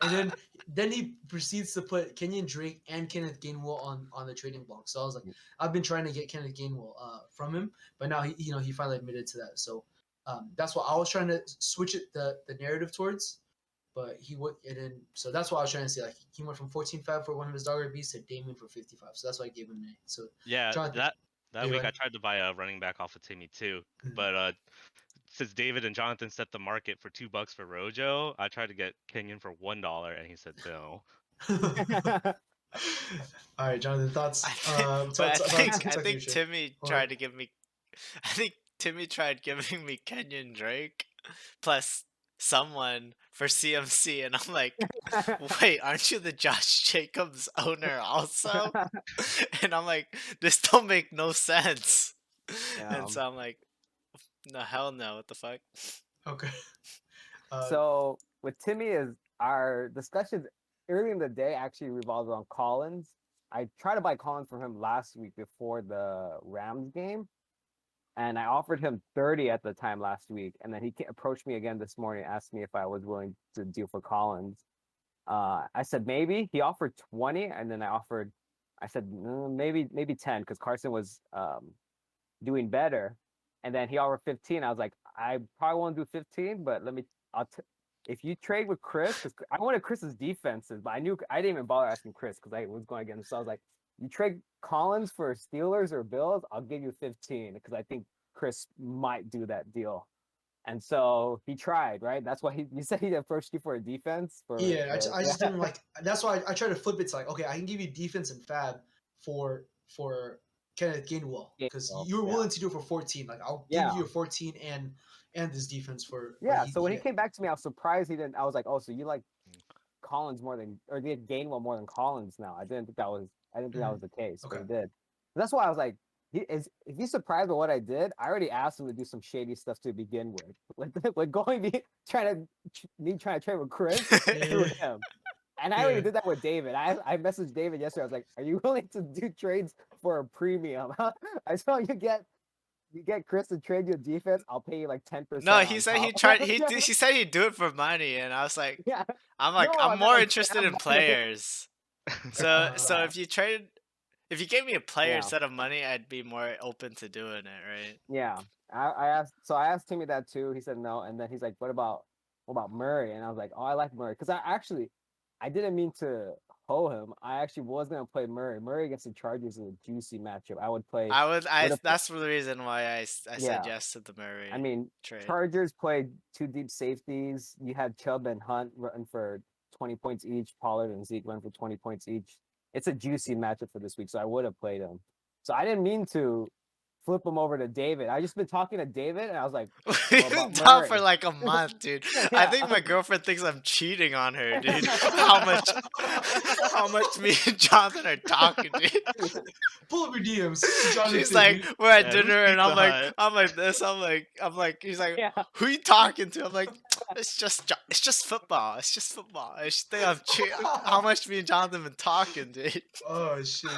Speaker 4: And then he proceeds to put Kenyon Drake and Kenneth Gainwell on the trading block. So I was like, I've been trying to get Kenneth Gainwell from him, but now he finally admitted to that. So that's what I was trying to switch the narrative towards. But he would, and then so that's what I was trying to say. Like he went from 14.5 for one of his dog RBs to Damien for 55. So that's why I gave him an A. So
Speaker 5: Yeah,
Speaker 4: Jonathan,
Speaker 5: that
Speaker 4: yeah,
Speaker 5: week I
Speaker 4: right.
Speaker 5: tried to buy a running back off of Timmy too,
Speaker 4: Mhm.
Speaker 5: but since David and Jonathan set the market for $2 for Rojo, I tried to get Kenyon for $1, and he said no.
Speaker 4: All right, Jonathan, thoughts?
Speaker 2: But
Speaker 4: About
Speaker 2: I
Speaker 4: Kentucky
Speaker 2: think
Speaker 4: trade.
Speaker 2: Timmy
Speaker 4: Go
Speaker 2: tried
Speaker 4: ahead.
Speaker 2: to give me. I think Timmy tried giving me Kenyon Drake plus someone for CMC, and I'm like, wait, aren't you the Josh Jacobs owner also? And I'm like, this don't make no sense.
Speaker 3: Yeah.
Speaker 2: And so I'm like, no, hell no, what the fuck?
Speaker 4: Okay.
Speaker 3: So with Timmy is our discussions early in the day actually revolved around Collins. I tried to buy Collins from him last week before the Rams game, and I offered him 30 at the time last week, and then he approached me again this morning, asked me if I was willing to deal for Collins. I said maybe. He offered 20, and then I said maybe 10 because Carson was doing better, and then he offered 15. I was like, I probably won't do 15, but if you trade with Chris, because I wanted Chris's defenses, but I didn't even bother asking Chris because I was going against. So I was like, you trade Collins for Steelers or Bills, I'll give you 15 because I think Chris might do that deal. And so he tried, right? That's why you said he approached you for a defense.
Speaker 4: I just didn't like. That's why I tried to flip it to like, okay, I can give you defense and fab for Kenneth Gainwell because
Speaker 3: Gainwell,
Speaker 4: you were
Speaker 3: yeah.
Speaker 4: willing to do it for 14. Like I'll give you a 14 and this defense for.
Speaker 3: Yeah. So when he came back to me, I was surprised he didn't. I was like, oh, so you like Collins more than, or did Gainwell more than Collins now? I didn't think that was the case, but
Speaker 4: Okay.
Speaker 3: he did. That's why I was like, if he's surprised by what I did, I already asked him to do some shady stuff to begin with. Like trying to trade with Chris and with him. And I already did that with David. I messaged David yesterday. I was like, are you willing to do trades for a premium? I saw you get Chris to trade your defense, I'll pay you like 10%.
Speaker 2: No, he said he tried.
Speaker 3: Yeah.
Speaker 2: He said he'd do it for money, and I was like,
Speaker 3: Yeah.
Speaker 2: I'm like,
Speaker 3: No, I
Speaker 2: I'm
Speaker 3: meant,
Speaker 2: more
Speaker 3: like,
Speaker 2: interested in
Speaker 3: money.
Speaker 2: players. So
Speaker 3: Yeah.
Speaker 2: if you gave me a player
Speaker 3: Yeah.
Speaker 2: instead of money, I'd be more open to doing it, right?
Speaker 3: Yeah. I asked Timmy that too. He said no, and then he's like, "What about Murray?" And I was like, "Oh, I like Murray," because I didn't mean to pull him, I actually was gonna play Murray. Murray against the Chargers is a juicy matchup. I would play.
Speaker 2: That's the reason why I said
Speaker 3: Yeah.
Speaker 2: yes to the Murray
Speaker 3: I mean,
Speaker 2: trade.
Speaker 3: Chargers played two deep safeties. You had Chubb and Hunt run for 20 points each. Pollard and Zeke run for 20 points each. It's a juicy matchup for this week, so I would have played him. So I didn't mean to flip him over to David. I just been talking to David, and I was like,
Speaker 2: We've
Speaker 3: "What
Speaker 2: been
Speaker 3: about
Speaker 2: talking for
Speaker 3: Murray?"
Speaker 2: like a month, dude. I
Speaker 3: Yeah.
Speaker 2: think my girlfriend thinks I'm cheating on her, dude. How much me and Jonathan are talking, dude.
Speaker 4: Pull up your DMs. Jonathan,
Speaker 2: She's like,
Speaker 4: dude.
Speaker 2: we're at
Speaker 5: Yeah, who's
Speaker 2: dinner, and
Speaker 5: Pizza Hut?
Speaker 2: I'm like this, I'm like, he's like,
Speaker 3: Yeah.
Speaker 2: who you talking to? I'm like, it's just football. It's just football. I just think I'm cheating. How much me and Jonathan been talking, dude?
Speaker 4: Oh shit.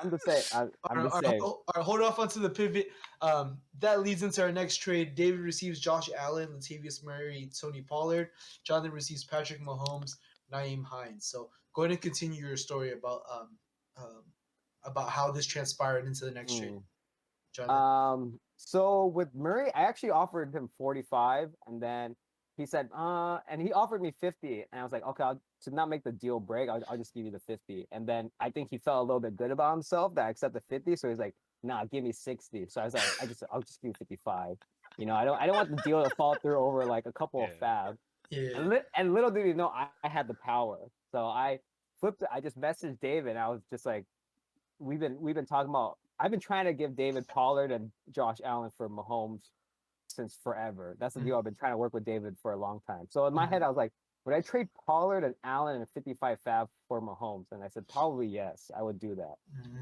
Speaker 3: I'm just saying. I'm just saying.
Speaker 4: All right, hold off onto the pivot. That leads into our next trade. David receives Josh Allen, Latavius Murray, Tony Pollard. Jonathan receives Patrick Mahomes, Naeem Hines. So go ahead and continue your story about how this transpired into the next trade. Jonathan.
Speaker 3: So with Murray, I actually offered him 45, and then he said, and he offered me 50, and I was like, okay, to not make the deal break, I'll just give you the 50. And then I think he felt a little bit good about himself that I accepted 50, so he's like, nah, give me 60. So I was like, I'll just give you 55. You know, I don't want the deal to fall through over like a couple of fab.
Speaker 4: Yeah.
Speaker 3: And little did he know I had the power. So I flipped it. I just messaged David. I was just like, we've been talking about. I've been trying to give David Pollard and Josh Allen for Mahomes since forever. That's the deal. I've been trying to work with David for a long time. So in my head, I was like, would I trade Pollard and Allen and 55 fab for Mahomes? And I said, probably yes, I would do that.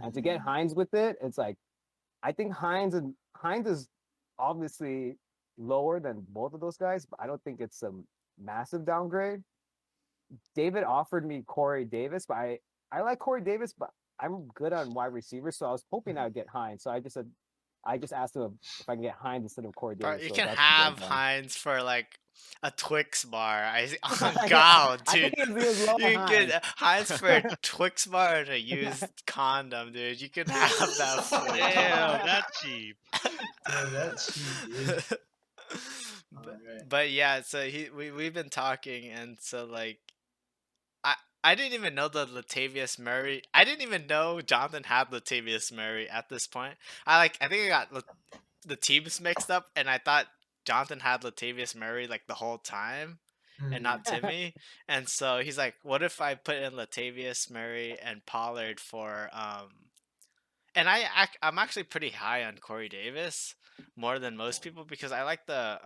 Speaker 3: And to get Hines with it, it's like, I think Hines is obviously lower than both of those guys, but I don't think it's a massive downgrade. David offered me Corey Davis, but I like Corey Davis, but I'm good on wide receivers, so I was hoping I would get Hines. So I just asked him if I can get Hines instead of Corey
Speaker 2: Bro,
Speaker 3: Davis.
Speaker 2: you
Speaker 3: so
Speaker 2: can
Speaker 3: that's
Speaker 2: have
Speaker 3: done.
Speaker 2: Hines for like a Twix bar. Oh
Speaker 3: Yeah,
Speaker 2: God,
Speaker 3: I
Speaker 2: dude.
Speaker 3: think he was low
Speaker 2: You
Speaker 3: on
Speaker 2: can get
Speaker 3: Hines.
Speaker 2: Hines for a Twix bar and a used condom, dude. You can have that for
Speaker 5: Damn, that's cheap.
Speaker 4: Damn, that's cheap, dude.
Speaker 2: But yeah, so we've been talking, and so like I didn't even know the Latavius Murray. I didn't even know Jonathan had Latavius Murray at this point. I think I got the teams mixed up, and I thought Jonathan had Latavius Murray like the whole time, and not Timmy. And so he's like, "What if I put in Latavius Murray and Pollard for?" And I'm actually pretty high on Corey Davis, more than most people, because I like the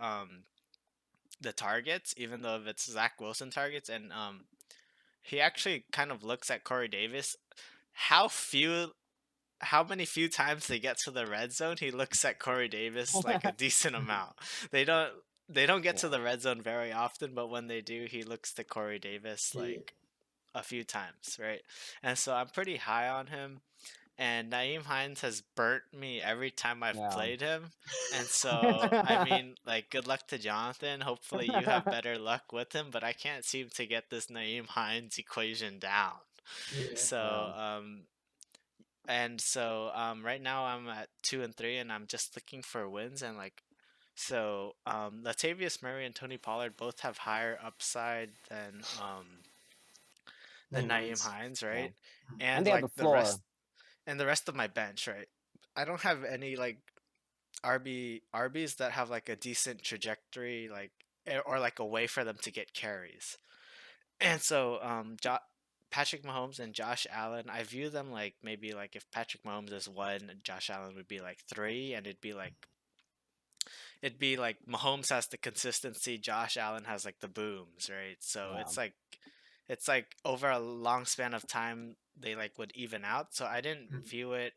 Speaker 2: targets, even though if it's Zach Wilson targets, and he actually kind of looks at Corey Davis. How many few times they get to the red zone, he looks at Corey Davis like a decent amount. They don't get to the red zone very often, but when they do, he looks to Corey Davis like a few times, right? And so I'm pretty high on him. And Naeem Hines has burnt me every time I've played him. And so, I mean, like, good luck to Jonathan. Hopefully you have better luck with him, but I can't seem to get this Naeem Hines equation down. So, right now I'm at 2-3, and I'm just looking for wins. And like, so Latavius Murray and Tony Pollard both have higher upside than Naeem Hines, right? And
Speaker 3: they have
Speaker 2: like
Speaker 3: the floor.
Speaker 2: the rest of my bench, right? I don't have any like RBs that have like a decent trajectory, like or like a way for them to get carries. And so Patrick Mahomes and Josh Allen, I view them like maybe like if Patrick Mahomes is 1, Josh Allen would be like 3, and it'd be like Mahomes has the consistency, Josh Allen has like the booms, right? So it's like over a long span of time they like would even out. So I didn't view it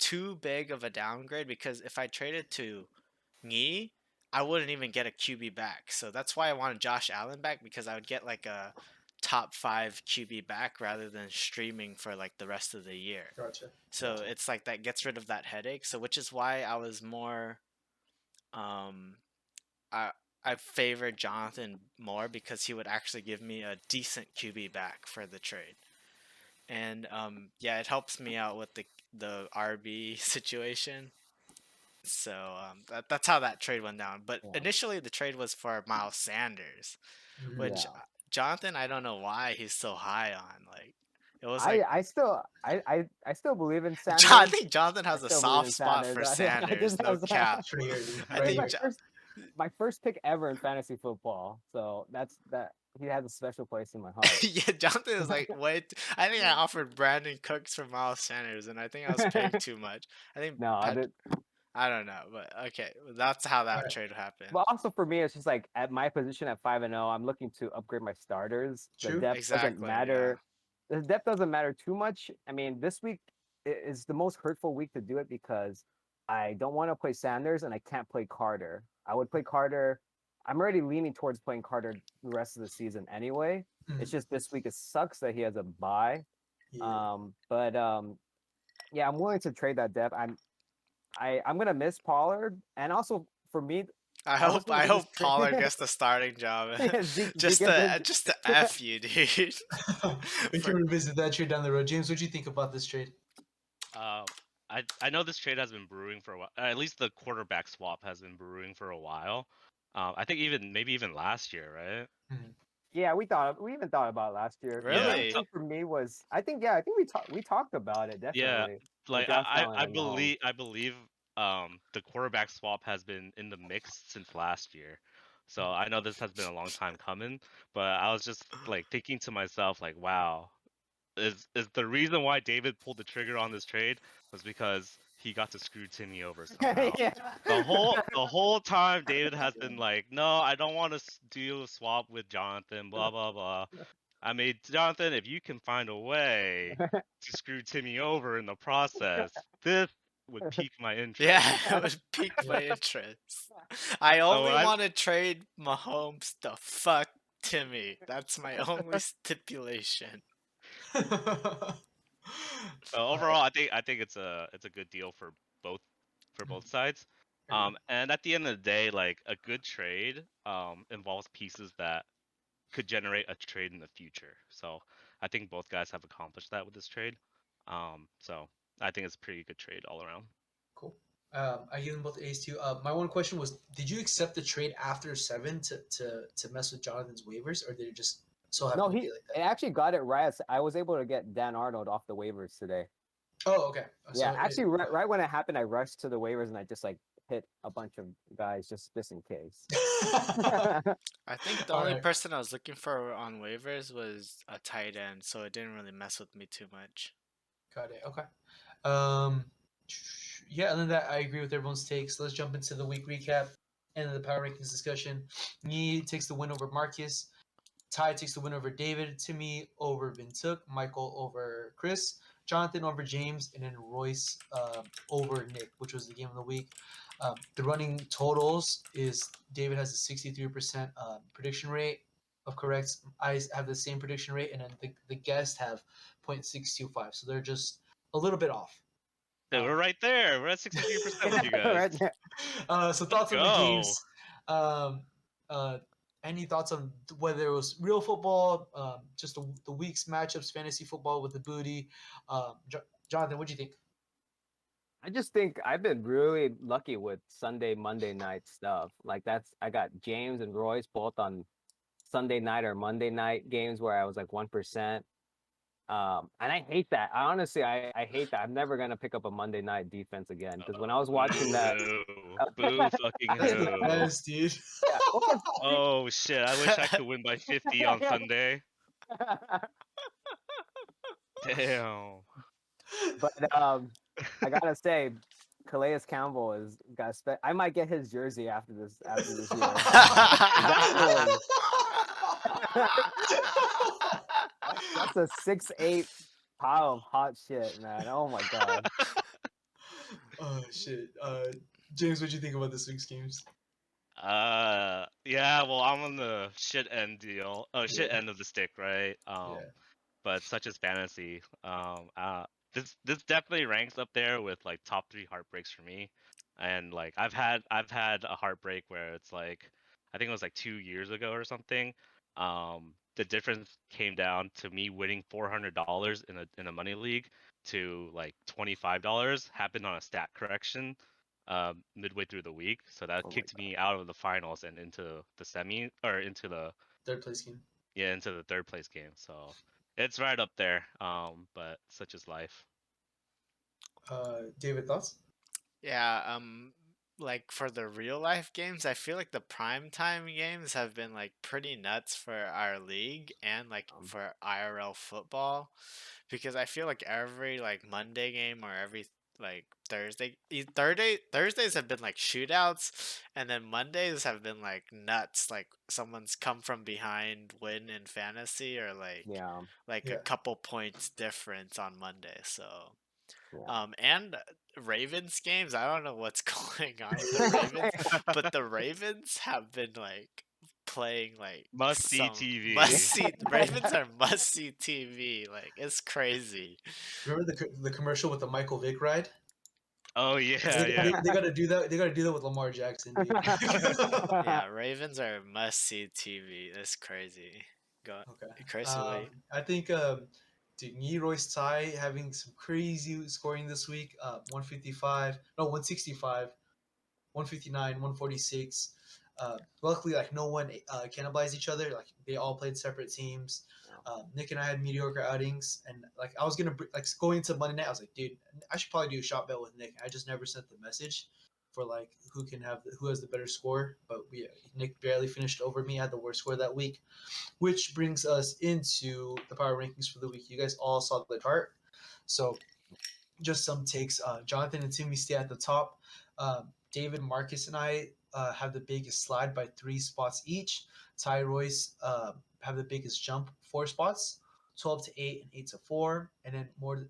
Speaker 2: too big of a downgrade, because if I traded to Knee, I wouldn't even get a QB back. So that's why I wanted Josh Allen back, because I would get like a top 5 QB back rather than streaming for like the rest of the year.
Speaker 4: Gotcha.
Speaker 2: So it's like that gets rid of that headache. So which is why I was more I favored Jonathan more, because he would actually give me a decent QB back for the trade. And yeah, it helps me out with the RB situation. So that's how that trade went down. But initially the trade was for Miles Sanders, which Jonathan, I don't know why he's so high on. Like, it was
Speaker 3: I
Speaker 2: like
Speaker 3: I still I still believe in
Speaker 2: I
Speaker 3: Sanders.
Speaker 2: think Jonathan
Speaker 3: I
Speaker 2: has a
Speaker 3: still believe in
Speaker 2: soft spot
Speaker 3: Sanders.
Speaker 2: for
Speaker 3: I
Speaker 2: Sanders.
Speaker 3: just
Speaker 2: No
Speaker 3: have
Speaker 2: cap.
Speaker 4: Pretty early,
Speaker 2: I
Speaker 4: right
Speaker 3: He's
Speaker 2: think
Speaker 4: here.
Speaker 3: my first pick ever in fantasy football. So that he has a special place in my heart.
Speaker 2: yeah, Jonathan is like, wait. I think I offered Brandon Cooks for Miles Sanders, and I think I was paying too much. I think
Speaker 3: No,
Speaker 2: I don't know, but okay, that's how that
Speaker 4: Alright.
Speaker 2: trade happened.
Speaker 3: but also for me, it's just like at my position at 5-0, I'm looking to upgrade my starters. The
Speaker 4: True.
Speaker 3: depth doesn't
Speaker 2: Exactly.
Speaker 3: matter. The depth doesn't matter too much. I mean, this week is the most hurtful week to do it because I don't want to play Sanders and I can't play Carter. I would play Carter. I'm already leaning towards playing Carter the rest of the season anyway. It's
Speaker 4: Mhm.
Speaker 3: just this week it sucks that he has a bye.
Speaker 4: Yeah.
Speaker 3: But yeah, I'm willing to trade that depth. I'm gonna miss Pollard, and also for me,
Speaker 2: I
Speaker 3: was
Speaker 2: hope
Speaker 3: gonna
Speaker 2: I
Speaker 3: do this
Speaker 2: hope
Speaker 3: trade.
Speaker 2: Pollard gets the starting job.
Speaker 3: Yeah, Zeke
Speaker 2: just
Speaker 3: gets
Speaker 2: to F you, dude.
Speaker 4: We can revisit that trade down the road. James, what do you think about this trade?
Speaker 5: I know this trade has been brewing for a while. At least the quarterback swap has been brewing for a while. I think maybe even last year, right?
Speaker 4: Mhm.
Speaker 3: Yeah, we even thought about it last year. The main
Speaker 2: Really?
Speaker 3: thing for me was I think we talked about it
Speaker 5: Yeah,
Speaker 3: definitely. With
Speaker 5: like
Speaker 3: Josh Allen and Mahomes.
Speaker 5: I believe the quarterback swap has been in the mix since last year. So I know this has been a long time coming, but I was just like thinking to myself like, wow, is the reason why David pulled the trigger on this trade was because he got to screw Timmy over somehow.
Speaker 3: Yeah.
Speaker 5: The whole time David has been like, no, I don't want to do a swap with Jonathan, blah blah blah. I mean, Jonathan, if you can find a way to screw Timmy over in the process, this would pique my interest.
Speaker 2: Yeah, it would pique my interest. I
Speaker 5: So
Speaker 2: only
Speaker 5: when
Speaker 2: want to trade Mahomes to fuck Timmy. That's my only stipulation.
Speaker 5: overall, I think it's a good deal for both sides.
Speaker 4: Agreed.
Speaker 5: And at the end of the day, like a good trade involves pieces that could generate a trade in the future. So I think both guys have accomplished that with this trade. So I think it's a pretty good trade all around.
Speaker 4: Cool. I give them both A's too. My one question was, did you accept the trade after 7 to mess with Jonathan's waivers, or did it just so happen
Speaker 3: No,
Speaker 4: to
Speaker 3: he
Speaker 4: be like
Speaker 3: it
Speaker 4: that?
Speaker 3: actually got it right. I was able to get Dan Arnold off the waivers today.
Speaker 4: Oh, okay.
Speaker 3: Yeah,
Speaker 4: So
Speaker 3: actually, right when it happened, I rushed to the waivers and I just like hit a bunch of guys just in case.
Speaker 2: I think the only
Speaker 4: Alright.
Speaker 2: person I was looking for on waivers was a tight end, so it didn't really mess with me too much.
Speaker 4: Got it. Okay. Um, yeah, other than that, I agree with everyone's takes. Let's jump into the week recap and the power rankings discussion. Me takes the win over Marcus. Ty takes the win over David. Timmy over Vintuk. Michael over Chris. Jonathan over James. And then Royce over Nick, which was the game of the week. The running totals is David has a 63% prediction rate of corrects. I have the same prediction rate, and then the guests have 0.625. So they're just a little bit off.
Speaker 5: Hey, we're right there. We're at 63% with you guys.
Speaker 3: Right there.
Speaker 4: So thoughts on the
Speaker 5: Go.
Speaker 4: games? Um, any thoughts on whether it was real football, just the week's matchups, fantasy football with the booty? Jonathan, what do you think?
Speaker 3: I just think I've been really lucky with Sunday, Monday night stuff. Like I got James and Royce both on Sunday night or Monday night games where I was like 1%. And I hate that. I hate that. I'm never gonna pick up a Monday night defense again because when I was watching that,
Speaker 5: Boo fucking
Speaker 4: That's the
Speaker 5: who.
Speaker 4: best, dude.
Speaker 3: yeah,
Speaker 5: Oh shit, I wish I could win by 50 on Sunday. Damn.
Speaker 3: but I gotta say, Calais Campbell is got. I might get his jersey after this year. That's a 6'8" pile of hot shit, man. Oh my god.
Speaker 4: Oh shit. James, what do you think about this week's games?
Speaker 5: Yeah, well, I'm on the shit end deal. Oh, shit end of the stick, right?
Speaker 4: Yeah.
Speaker 5: But such as fantasy. This definitely ranks up there with like top 3 heartbreaks for me. And like I've had a heartbreak where it's like I think it was like 2 years ago or something. The difference came down to me winning $400 in a money league to like $25 happened on a stat correction midway through the week. So that
Speaker 3: Oh my
Speaker 5: kicked me out of the finals and into the semi or into the
Speaker 4: Third place game.
Speaker 5: into the third place game. So it's right up there. But such is life.
Speaker 4: David, thoughts?
Speaker 2: Yeah, like for the real life games, I feel like the prime time games have been like pretty nuts for our league and like for IRL football, because I feel like every like Monday game or every like Thursdays have been like shootouts, and then Mondays have been like nuts, like someone's come from behind win in fantasy, or
Speaker 3: Yeah,
Speaker 2: like a
Speaker 4: Yeah.
Speaker 2: couple points difference on Monday. So
Speaker 3: yeah.
Speaker 2: and Ravens games, I don't know what's going on with the Ravens, but the Ravens have been like playing like
Speaker 5: Must see
Speaker 2: some
Speaker 5: TV.
Speaker 2: must see. Ravens are must see TV. Like it's crazy.
Speaker 4: Remember the commercial with the Michael Vick ride?
Speaker 5: Oh yeah, yeah.
Speaker 4: They got to do that. They got to do that with Lamar Jackson, dude.
Speaker 2: Yeah, Ravens are must see TV. That's crazy. Go,
Speaker 4: Okay.
Speaker 2: Chris, wait.
Speaker 4: I think dude, Royce Ty having some crazy scoring this week. 155, no 165, 159, 146. Luckily, like no one cannibalized each other. Like they all played separate teams. Nick and I had mediocre outings, and like I was gonna like going into Monday night, I was like, dude, I should probably do a shot bet with Nick. I just never sent the message for like who has the better score. But Nick barely finished over me. I had the worst score that week, which brings us into the power rankings for the week. You guys all saw the chart, so just some takes. Jonathan and Timmy stay at the top. David, Marcus, and I have the biggest slide by 3 spots each. Ty Royce have the biggest jump, 4 spots, 12 to 8 and 8 to 4. And then more.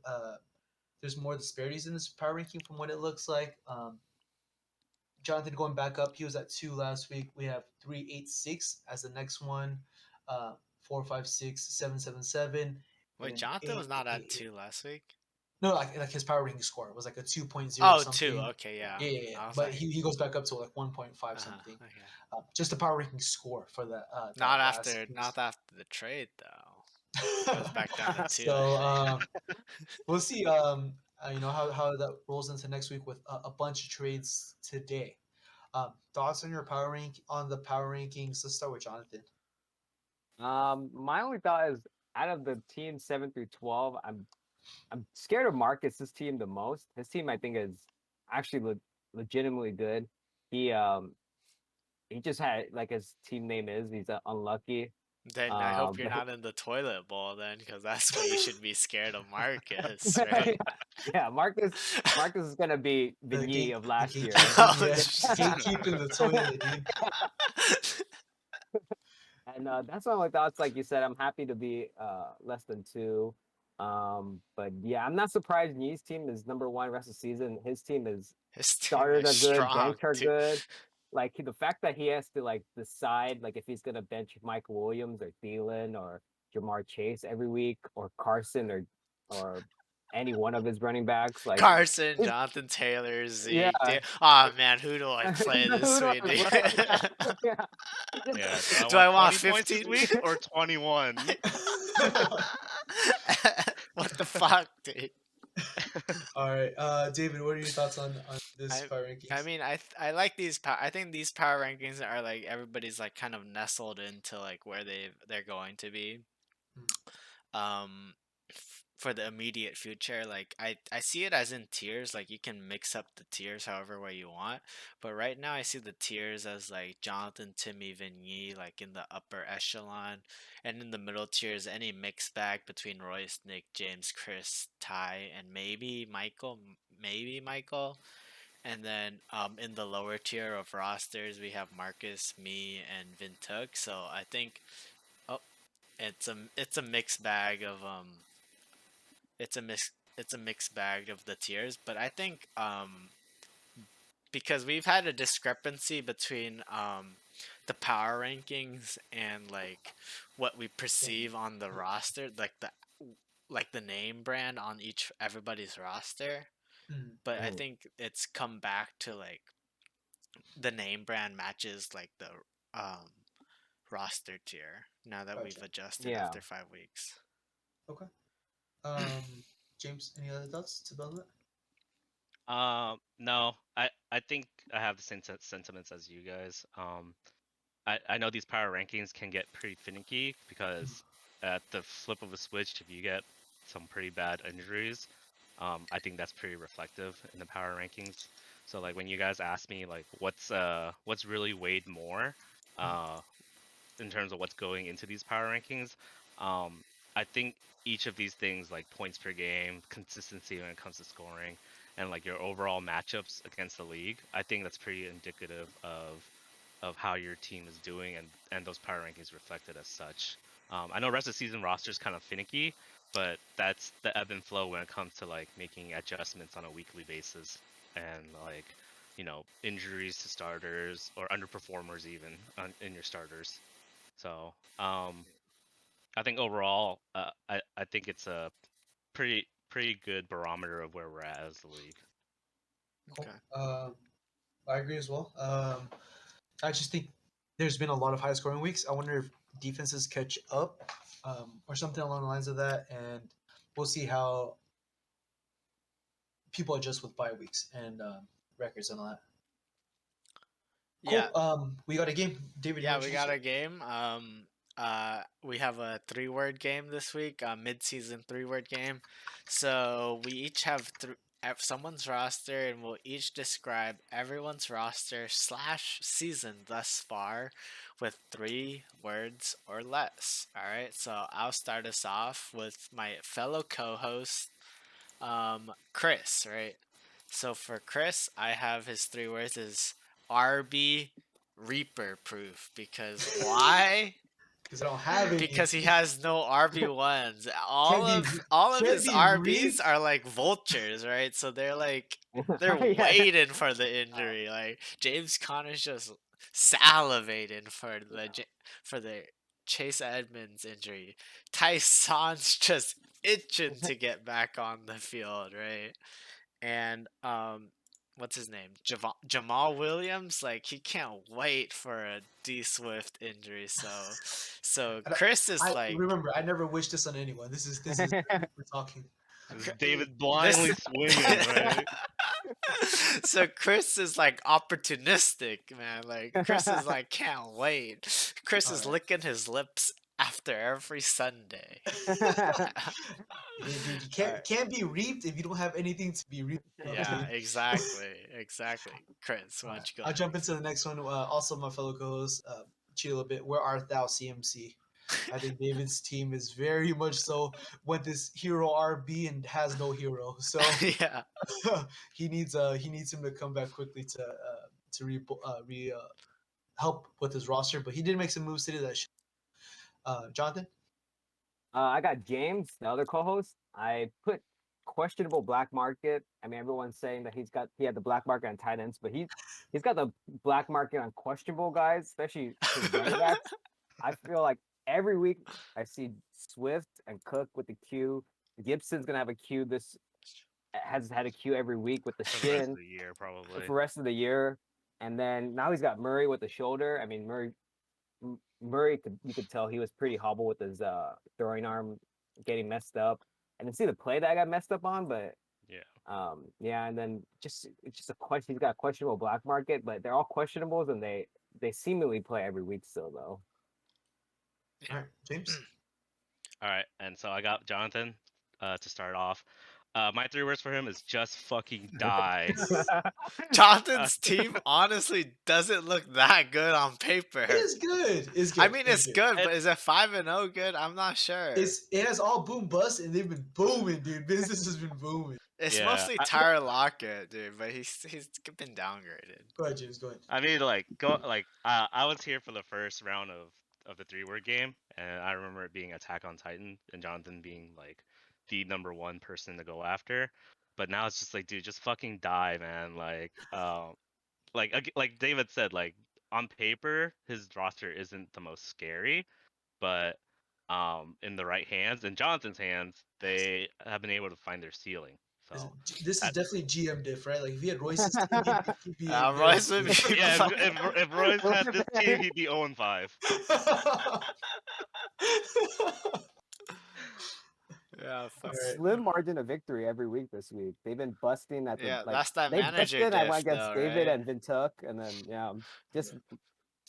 Speaker 4: There's more disparities in this power ranking from what it looks like. Jonathan going back up. He was at 2 last week. We have 386 as the next one. 456, 777. And
Speaker 2: Wait,
Speaker 4: then
Speaker 2: Jonathan was not at
Speaker 4: 8.
Speaker 2: 2 last week.
Speaker 4: No, like his power ranking score was like a 2.0
Speaker 2: Oh, 2.
Speaker 4: something.
Speaker 2: Okay, yeah.
Speaker 4: Yeah.
Speaker 2: I was
Speaker 4: But
Speaker 2: like,
Speaker 4: he goes back up to like 1.5 something.
Speaker 2: okay.
Speaker 4: Just the power ranking score for that
Speaker 2: Not
Speaker 4: last.
Speaker 2: after the trade though. Goes back down to 2,
Speaker 4: So
Speaker 2: I think.
Speaker 4: we'll see. How that rolls into next week with a bunch of trades today. Thoughts on your power rank on the power rankings? Let's start with Jonathan.
Speaker 3: My only thought is out of the teams 7 through 12, I'm scared of Marcus's team the most. His team, I think, is actually legitimately good. He just had like his team name is. He's unlucky.
Speaker 2: Then I hope you're
Speaker 3: But
Speaker 2: not in the toilet bowl then, because that's when you should be scared of Marcus, right?
Speaker 3: yeah, Marcus is gonna be the
Speaker 4: The
Speaker 3: Yi
Speaker 4: gate,
Speaker 3: of
Speaker 4: the
Speaker 3: last year.
Speaker 2: Oh,
Speaker 4: yeah,
Speaker 2: shit.
Speaker 4: gatekeep in the toilet, dude.
Speaker 3: And that's all my thoughts. Like you said, I'm happy to be less than 2. But yeah, I'm not surprised Yi's team is number 1 rest of the season. His team is
Speaker 2: His team
Speaker 3: starters
Speaker 2: is
Speaker 3: are good,
Speaker 2: strong,
Speaker 3: bench are
Speaker 2: dude.
Speaker 3: good. Like the fact that he has to like decide like if he's gonna bench Michael Williams or Thielen or Jamar Chase every week or Carson or any one of his running backs. Like
Speaker 2: Carson,
Speaker 3: it's-
Speaker 2: Jonathan Taylor,
Speaker 3: yeah.
Speaker 2: Zeke. Oh man, who do I play this
Speaker 3: Who
Speaker 2: week,
Speaker 3: knows,
Speaker 2: dude?
Speaker 3: bro? Yeah.
Speaker 5: Yeah. Do I
Speaker 2: Do I
Speaker 5: want
Speaker 2: want
Speaker 5: 20 points this
Speaker 2: 15?
Speaker 5: week or 21?
Speaker 2: What the fuck, dude?
Speaker 4: All right, David, what are your thoughts on this
Speaker 2: I
Speaker 4: power rankings?
Speaker 2: I mean I like these I think these power rankings are like everybody's like kind of nestled into like where they're going to be. Um for the immediate future, like I see it as in tiers, like you can mix up the tiers however way you want, but right now I see the tiers as like Jonathan, Timmy, Vigny, like in the upper echelon, and in the middle tiers any mixed bag between Royce, Nick, James, Chris, Ty, and maybe Michael. And then in the lower tier of rosters we have Marcus, me, and Vintuk. So I think oh it's a mixed bag of it's a mixed bag of the tiers, but I think because we've had a discrepancy between the power rankings and like what we perceive on the roster, like the name brand on each everybody's roster.
Speaker 4: Mhm.
Speaker 2: But I
Speaker 3: Mhm.
Speaker 2: think it's come back to like the name brand matches like the um roster tier now that we've
Speaker 4: Gotcha.
Speaker 2: adjusted
Speaker 3: Yeah.
Speaker 2: after 5 weeks.
Speaker 4: Okay. James, any other thoughts to build it?
Speaker 5: No. I think I have the same sentiments as you guys. I know these power rankings can get pretty finicky because at the flip of a switch, if you get some pretty bad injuries, I think that's pretty reflective in the power rankings. So like when you guys ask me like what's really weighed more, in terms of what's going into these power rankings, I think each of these things like points per game, consistency when it comes to scoring, and like your overall matchups against the league, I think that's pretty indicative of how your team is doing, and those power rankings reflected as such. I know rest of season roster is kind of finicky, but that's the ebb and flow when it comes to like making adjustments on a weekly basis and like injuries to starters or underperformers even in your starters. So I think overall, I think it's a pretty good barometer of where we're at as the league.
Speaker 4: Cool.
Speaker 2: Okay.
Speaker 4: I agree as well. I just think there's been a lot of high scoring weeks. I wonder if defenses catch up, or something along the lines of that, and we'll see how people adjust with bye weeks and records and all that. Cool.
Speaker 2: Yeah.
Speaker 4: We got a game. David,
Speaker 2: Yeah,
Speaker 4: you
Speaker 2: we got a game. We have a 3-word game this week, a mid-season 3-word game. So we each have someone's roster, and we'll each describe everyone's roster / season thus far with 3 words or less. All right. So I'll start us off with my fellow co-host, Chris. Right. So for Chris, I have his 3 words is RB Reaper proof, because why?
Speaker 4: because I don't have any.
Speaker 2: Because he has no RB1s.
Speaker 4: Can't
Speaker 2: All of
Speaker 4: can't
Speaker 2: his
Speaker 4: be
Speaker 2: RBs
Speaker 4: reaped.
Speaker 2: are like vultures, right? So they're
Speaker 3: Yeah.
Speaker 2: waiting for the injury. Like James Conner's just salivating for the Chase Edmonds injury. Tyson's just itching to get back on the field, right? And what's his name? Jamal Williams, like he can't wait for a D Swift injury. So
Speaker 4: And
Speaker 2: Chris is
Speaker 4: I
Speaker 2: like
Speaker 4: remember, I never wished this on anyone. This is we're talking.
Speaker 5: This is
Speaker 2: Cr-
Speaker 5: David
Speaker 2: this
Speaker 5: blindly swinging, right?
Speaker 2: so Chris is like opportunistic, man. Like Chris is like can't wait. Chris is
Speaker 4: Alright.
Speaker 2: licking his lips after every Sunday.
Speaker 4: Dude, you
Speaker 2: Alright.
Speaker 4: can't be reaped if you don't have anything to be reaped from.
Speaker 2: Yeah,
Speaker 4: Dude.
Speaker 2: exactly. Chris, why
Speaker 4: Alright,
Speaker 2: don't you go
Speaker 4: I'll jump
Speaker 2: next?
Speaker 4: into the next one. Also, my fellow co-host, chill a bit. Where art thou, CMC? I think David's team is very much so went this hero RB and has no hero. So
Speaker 2: Yeah.
Speaker 4: he needs him to come back quickly to help with his roster. But he did make some moves today that. Jonathan.
Speaker 3: I got James, the other co-host. I put questionable black market. I mean, everyone's saying that he had the black market on tight ends, but he's got the black market on questionable guys, especially his running backs. I feel like every week I see Swift and Cook with the Q. Gibson's gonna have a Q. Has had a Q every week with the
Speaker 5: For the rest
Speaker 3: shin
Speaker 5: of the year, probably.
Speaker 3: for the rest of the year. And then now he's got Murray with the shoulder. I mean, Murray you could tell he was pretty hobbled with his throwing arm getting messed up. I didn't see the play that I got messed up on, but
Speaker 5: yeah,
Speaker 3: and then it's just a question. He's got a questionable black market, but they're all questionables, and they seemingly play every week still though.
Speaker 4: All right, James.
Speaker 5: All right, and so I got Jonathan to start off. My 3 words for him is just fucking die.
Speaker 2: Jonathan's team honestly doesn't look that good on paper.
Speaker 4: It is good. It's good.
Speaker 2: I mean, it's good, but is it 5-0 good? I'm not sure.
Speaker 4: It has all boom bust, and they've been booming, dude. Business has been booming.
Speaker 2: It's
Speaker 5: Yeah,
Speaker 2: mostly Tyler Lockett, dude, but he's been downgraded.
Speaker 4: Go ahead, James. Go ahead.
Speaker 5: I mean, I was here for the first round of the 3-word game, and I remember it being Attack on Titan, and Jonathan being like the number 1 person to go after. But now it's just like, dude, just fucking die, man. Like David said, like on paper, his roster isn't the most scary, but in the right hands, in Jonathan's hands, they have been able to find their ceiling. So
Speaker 4: This is definitely GM diff, right? Like if he had Royce's team, he'd be
Speaker 2: Royce would be
Speaker 5: yeah, if Royce had this team, he'd be 0-5.
Speaker 2: Yeah, fuck.
Speaker 3: Slim margin of victory every week this week. They've been busting at the
Speaker 2: Yeah,
Speaker 3: like
Speaker 2: that's that
Speaker 3: they
Speaker 2: manager
Speaker 3: busted. I
Speaker 2: diff,
Speaker 3: went against
Speaker 2: though,
Speaker 3: David
Speaker 2: right?
Speaker 3: and Vintuck, and then just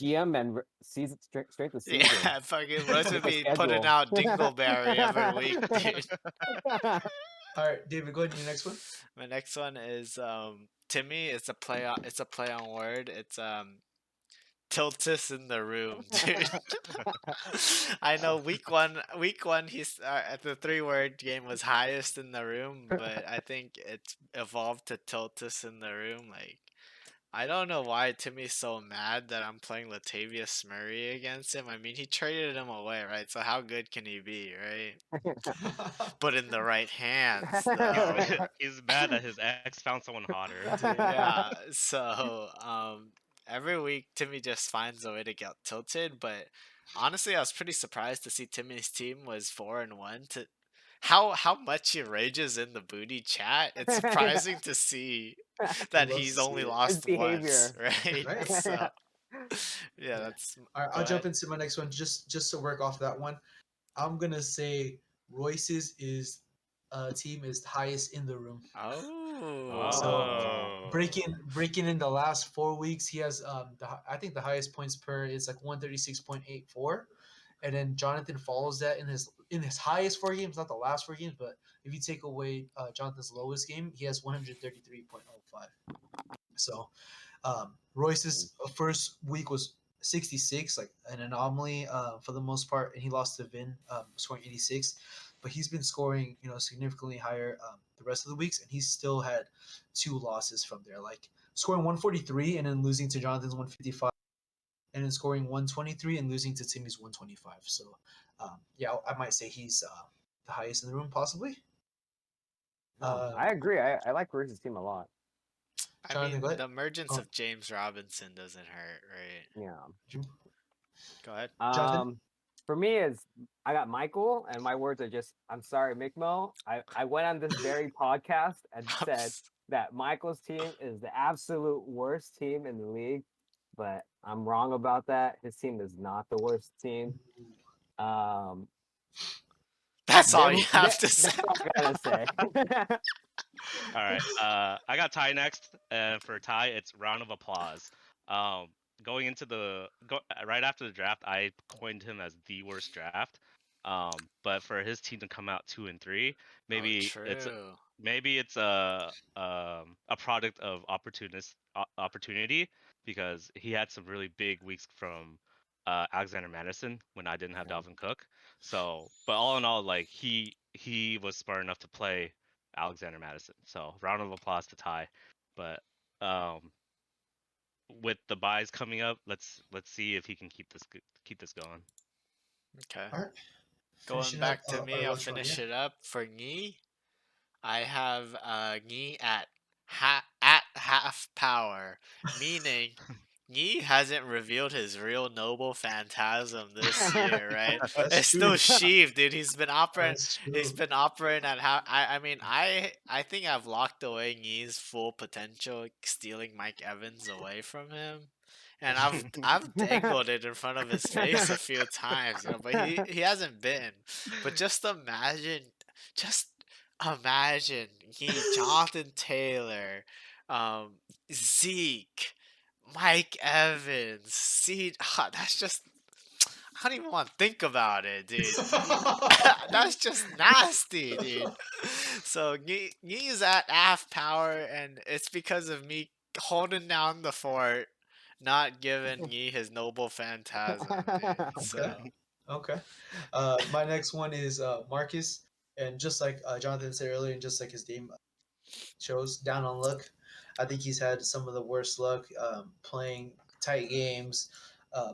Speaker 3: GM and season straight to season.
Speaker 2: Yeah, fucking Royce would
Speaker 3: Make a
Speaker 2: be putting
Speaker 3: schedule.
Speaker 2: out Dingleberry every week, dude.
Speaker 4: All right, David, go ahead. Your next one.
Speaker 2: My next one is Timmy. It's a play on word. It's Tiltus in the room, dude. I know week one he's at the 3-word game was highest in the room, but I think it's evolved to Tiltus in the room. Like, I don't know why Timmy's so mad that I'm playing Latavius Murray against him. I mean, he traded him away, right? So how good can he be, right? But in the right hands, though.
Speaker 5: He's mad that his ex found someone hotter.
Speaker 2: Yeah. So every week Timmy just finds a way to get tilted, but honestly I was pretty surprised to see Timmy's team was 4-1 to how much he rages in the booty chat. It's surprising to see that
Speaker 4: Love to
Speaker 2: he's
Speaker 4: see
Speaker 2: only
Speaker 4: it.
Speaker 2: lost
Speaker 3: His
Speaker 2: once,
Speaker 3: behavior.
Speaker 2: right?
Speaker 4: Right.
Speaker 2: So yeah, that's
Speaker 4: All right,
Speaker 2: go
Speaker 4: I'll jump
Speaker 2: ahead.
Speaker 4: into my next one just to work off that one. I'm gonna say Royce's team is highest in the room. So
Speaker 2: Oh.
Speaker 4: breaking in the last 4 weeks, he has I think the highest points per is like 136.84, and then Jonathan follows that in his highest 4 games, not the last 4 games, but if you take away Jonathan's lowest game, he has 133.05. So Royce's first week was 66, like an anomaly for the most part, and he lost to Vin, scoring 86. But he's been scoring, significantly higher the rest of the weeks, and he's still had 2 losses from there, like scoring 143 and then losing to Jonathan's 155, and then scoring 123 and losing to Timmy's 125. So, yeah, I might say he's the highest in the room, possibly.
Speaker 3: No, I agree. I like Royce's team a lot.
Speaker 2: I
Speaker 4: Jonathan,
Speaker 2: mean,
Speaker 4: go ahead.
Speaker 2: the emergence
Speaker 4: Oh.
Speaker 2: of James Robinson doesn't hurt, right?
Speaker 3: Yeah.
Speaker 2: Go ahead.
Speaker 4: Jonathan?
Speaker 3: For me is I got Michael, and my words are just I'm sorry, Mikmo. I went on this very podcast and said that Michael's team is the absolute worst team in the league, but I'm wrong about that. His team is not the worst team.
Speaker 2: That's all you have to say.
Speaker 3: That's all I gotta say.
Speaker 5: All right. I got Ty next, and for Ty, it's round of applause. Going into right after the draft, I coined him as the worst draft. But for his team to come out 2-3, maybe it's a product of opportunity, because he had some really big weeks from Alexander Madison when I didn't have Dalvin Cook. So, but all in all, like he was smart enough to play Alexander Madison. So round of applause to Ty. But with the buys coming up, let's see if he can keep this going.
Speaker 2: Okay.
Speaker 4: All right.
Speaker 2: Going back to me, I'll finish it up. For Knee, I have Knee at half power, meaning Knee hasn't revealed his real noble phantasm this year, right?
Speaker 4: That's
Speaker 2: It's
Speaker 4: true.
Speaker 2: still Sheev, dude. He's been operating.
Speaker 4: That's
Speaker 2: He's
Speaker 4: true.
Speaker 2: been operating at how? I mean, I think I've locked away Knee's full potential, stealing Mike Evans away from him. And I've dangled it in front of his face a few times, but he hasn't been. But just imagine Jonathan Taylor, Zeke, Mike Evans. See, that's just. I don't even want to think about it, dude. That's just nasty, dude. So Gee's at half power, and it's because of me holding down the fort, not giving Gee his noble phantasm, dude. So.
Speaker 4: Okay. My next one is Marcus, and just like Jonathan said earlier, and just like his name shows, down on luck. I think he's had some of the worst luck playing tight games. Uh,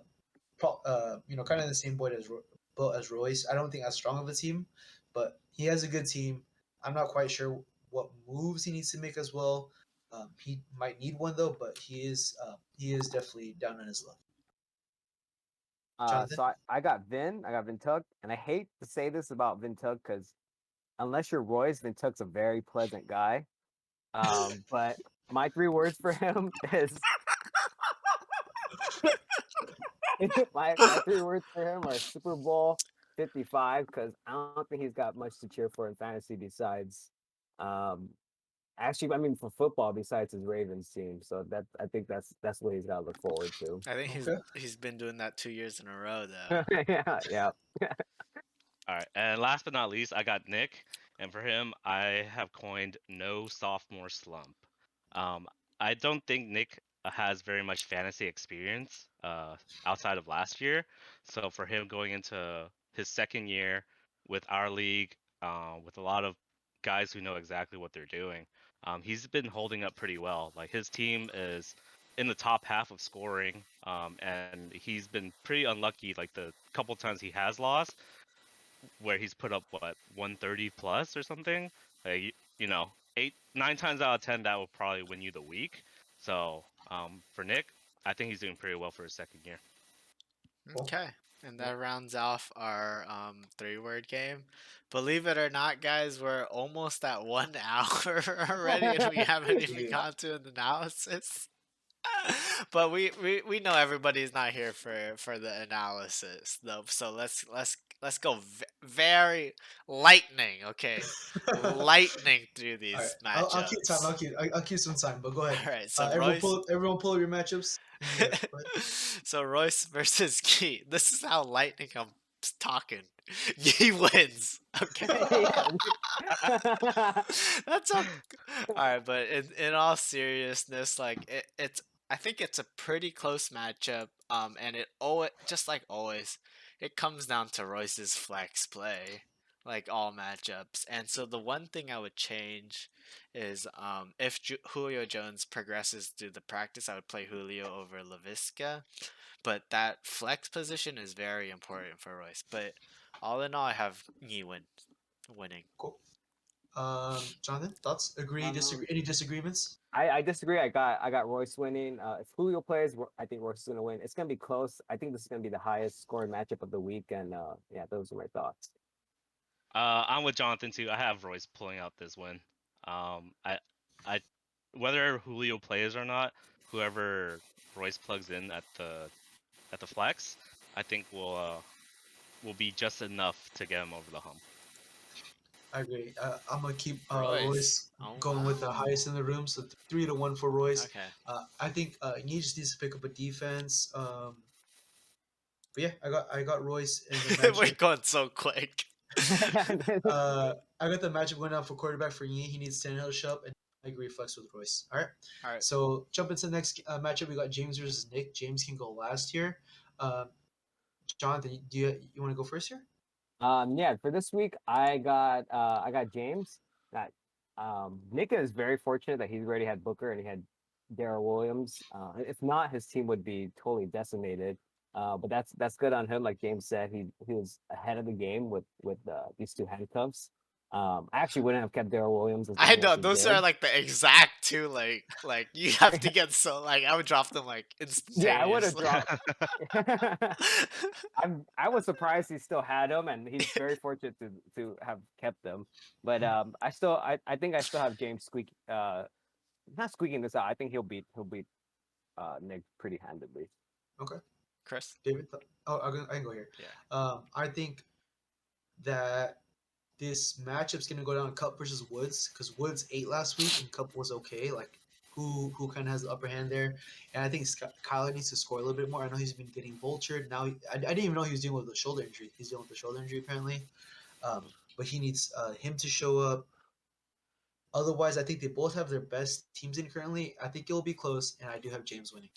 Speaker 4: kind of in the same boat as Royce. I don't think as strong of a team, but he has a good team. I'm not quite sure what moves he needs to make as well. He might need one though, but he is definitely down on his luck.
Speaker 3: So I got Vin Tug, and I hate to say this about Vin Tug because unless you're Royce, Vin Tug's a very pleasant guy. But my 3 words for him is my 3 words for him are Super Bowl 55, because I don't think he's got much to cheer for in fantasy besides Actually, I mean, for football, besides his Ravens team, so I think that's what he's got to look forward to.
Speaker 2: I think
Speaker 4: Okay.
Speaker 2: he's been doing that 2 years in a row though.
Speaker 3: Yeah, yeah.
Speaker 5: All right, and last but not least, I got Nick, and for him, I have coined no sophomore slump. Um, I don't think Nick has very much fantasy experience outside of last year, so for him going into his second year with our league, with a lot of guys who know exactly what they're doing, he's been holding up pretty well. Like his team is in the top half of scoring, and he's been pretty unlucky. Like the couple times he has lost where he's put up what 130 plus or something. Like you know, 9 times out of 10 that will probably win you the week. So for Nick, I think he's doing pretty well for his second year.
Speaker 4: Cool.
Speaker 2: Okay. And
Speaker 4: Yeah.
Speaker 2: that rounds off our 3-word game. Believe it or not, guys, we're almost at 1 hour already, and we haven't even
Speaker 4: Yeah.
Speaker 2: gone to an analysis. But we know everybody's not here for the analysis though. So let's go very lightning, okay? Lightning through
Speaker 4: All
Speaker 2: these
Speaker 4: right.
Speaker 2: matchups.
Speaker 4: I'll keep time. I'll keep some time. But go ahead.
Speaker 2: All right, so
Speaker 4: Everyone pull up your matchups. And, go ahead.
Speaker 2: so Royce versus Key. This is how lightning I'm talking. He wins. Okay. That's all. All right, but in all seriousness, like it's I think it's a pretty close matchup. And it always just like always, it comes down to Royce's flex play, like all matchups. And so the one thing I would change is if Julio Jones progresses through the practice, I would play Julio over Lavisca. But that flex position is very important for Royce. But all in all, I have winning.
Speaker 4: Cool. Jonathan, thoughts? Agree? Disagree? Any disagreements?
Speaker 3: I disagree. I got Royce winning. If Julio plays, I think Royce is gonna win. It's gonna be close. I think this is gonna be the highest scoring matchup of the week, and yeah, those are my thoughts.
Speaker 5: I'm with Jonathan too. I have Royce pulling out this win. I whether Julio plays or not, whoever Royce plugs in at the flex, I think will be just enough to get him over the hump.
Speaker 4: I agree. I'm gonna keep
Speaker 2: Royce.
Speaker 4: Royce
Speaker 2: Oh,
Speaker 4: going with the
Speaker 2: wow.
Speaker 4: highest in the room, so 3-1 for Royce.
Speaker 2: Okay.
Speaker 4: I think he just needs to pick up a defense. But yeah, I got Royce in the
Speaker 2: We're
Speaker 4: matchup.
Speaker 2: going so quick.
Speaker 4: I got the matchup going out for quarterback for Yi. He needs Tannehill to show up, and I agree flex with Royce. All right.
Speaker 2: All right.
Speaker 4: So jump into the next matchup. We got James versus Nick. James can go last here. Jonathan, you want to go first here?
Speaker 3: Yeah, for this week, I got James. That Nick is very fortunate that he's already had Booker and he had Darrell Williams. If not, his team would be totally decimated. But that's good on him. Like James said, he was ahead of the game with these two handcuffs. I actually wouldn't have kept Darrell Williams as
Speaker 2: I
Speaker 3: long
Speaker 2: know
Speaker 3: as he
Speaker 2: those
Speaker 3: did.
Speaker 2: are like the exact two. Like you have to get so like I would drop them like
Speaker 3: Yeah, I would have
Speaker 2: instantaneously.
Speaker 3: dropped. I was surprised he still had him, and he's very fortunate to have kept them. But I think I still have James not squeaking this out. I think he'll beat Nick pretty handedly.
Speaker 4: Okay.
Speaker 2: Chris.
Speaker 4: David, I can go here.
Speaker 2: Yeah.
Speaker 4: I think that this matchup's gonna go down Cup versus Woods because Woods ate last week and Cup was okay. Like who kind of has the upper hand there? And I think Kyler needs to score a little bit more. I know he's been getting vultured. Now I didn't even know he was dealing with a shoulder injury. He's dealing with a shoulder injury apparently. But he needs him to show up. Otherwise, I think they both have their best teams in currently. I think it'll be close, and I do have James winning.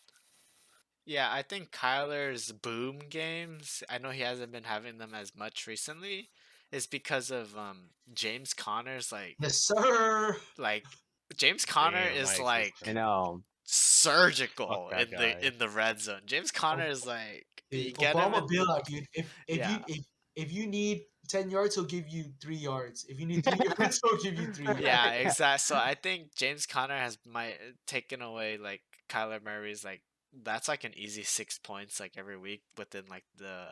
Speaker 2: Yeah, I think Kyler's boom games, I know he hasn't been having them as much recently, is because of James Conner's
Speaker 4: Yes, sir.
Speaker 2: like James Conner
Speaker 5: Damn,
Speaker 2: is
Speaker 5: my
Speaker 2: like
Speaker 3: I know.
Speaker 2: surgical
Speaker 5: Fuck that guy.
Speaker 2: in the red zone. James Conner is like you
Speaker 4: Dude,
Speaker 2: get him
Speaker 4: Obama
Speaker 2: in,
Speaker 4: be like, dude,
Speaker 2: yeah.
Speaker 4: if you need 10 yards, he'll give you 3 yards. If you need 3 yards, he'll give you 3 yards.
Speaker 2: Yeah, exactly. So I think James Conner has taken away like Kyler Murray's like that's like an easy 6 points like every week within like the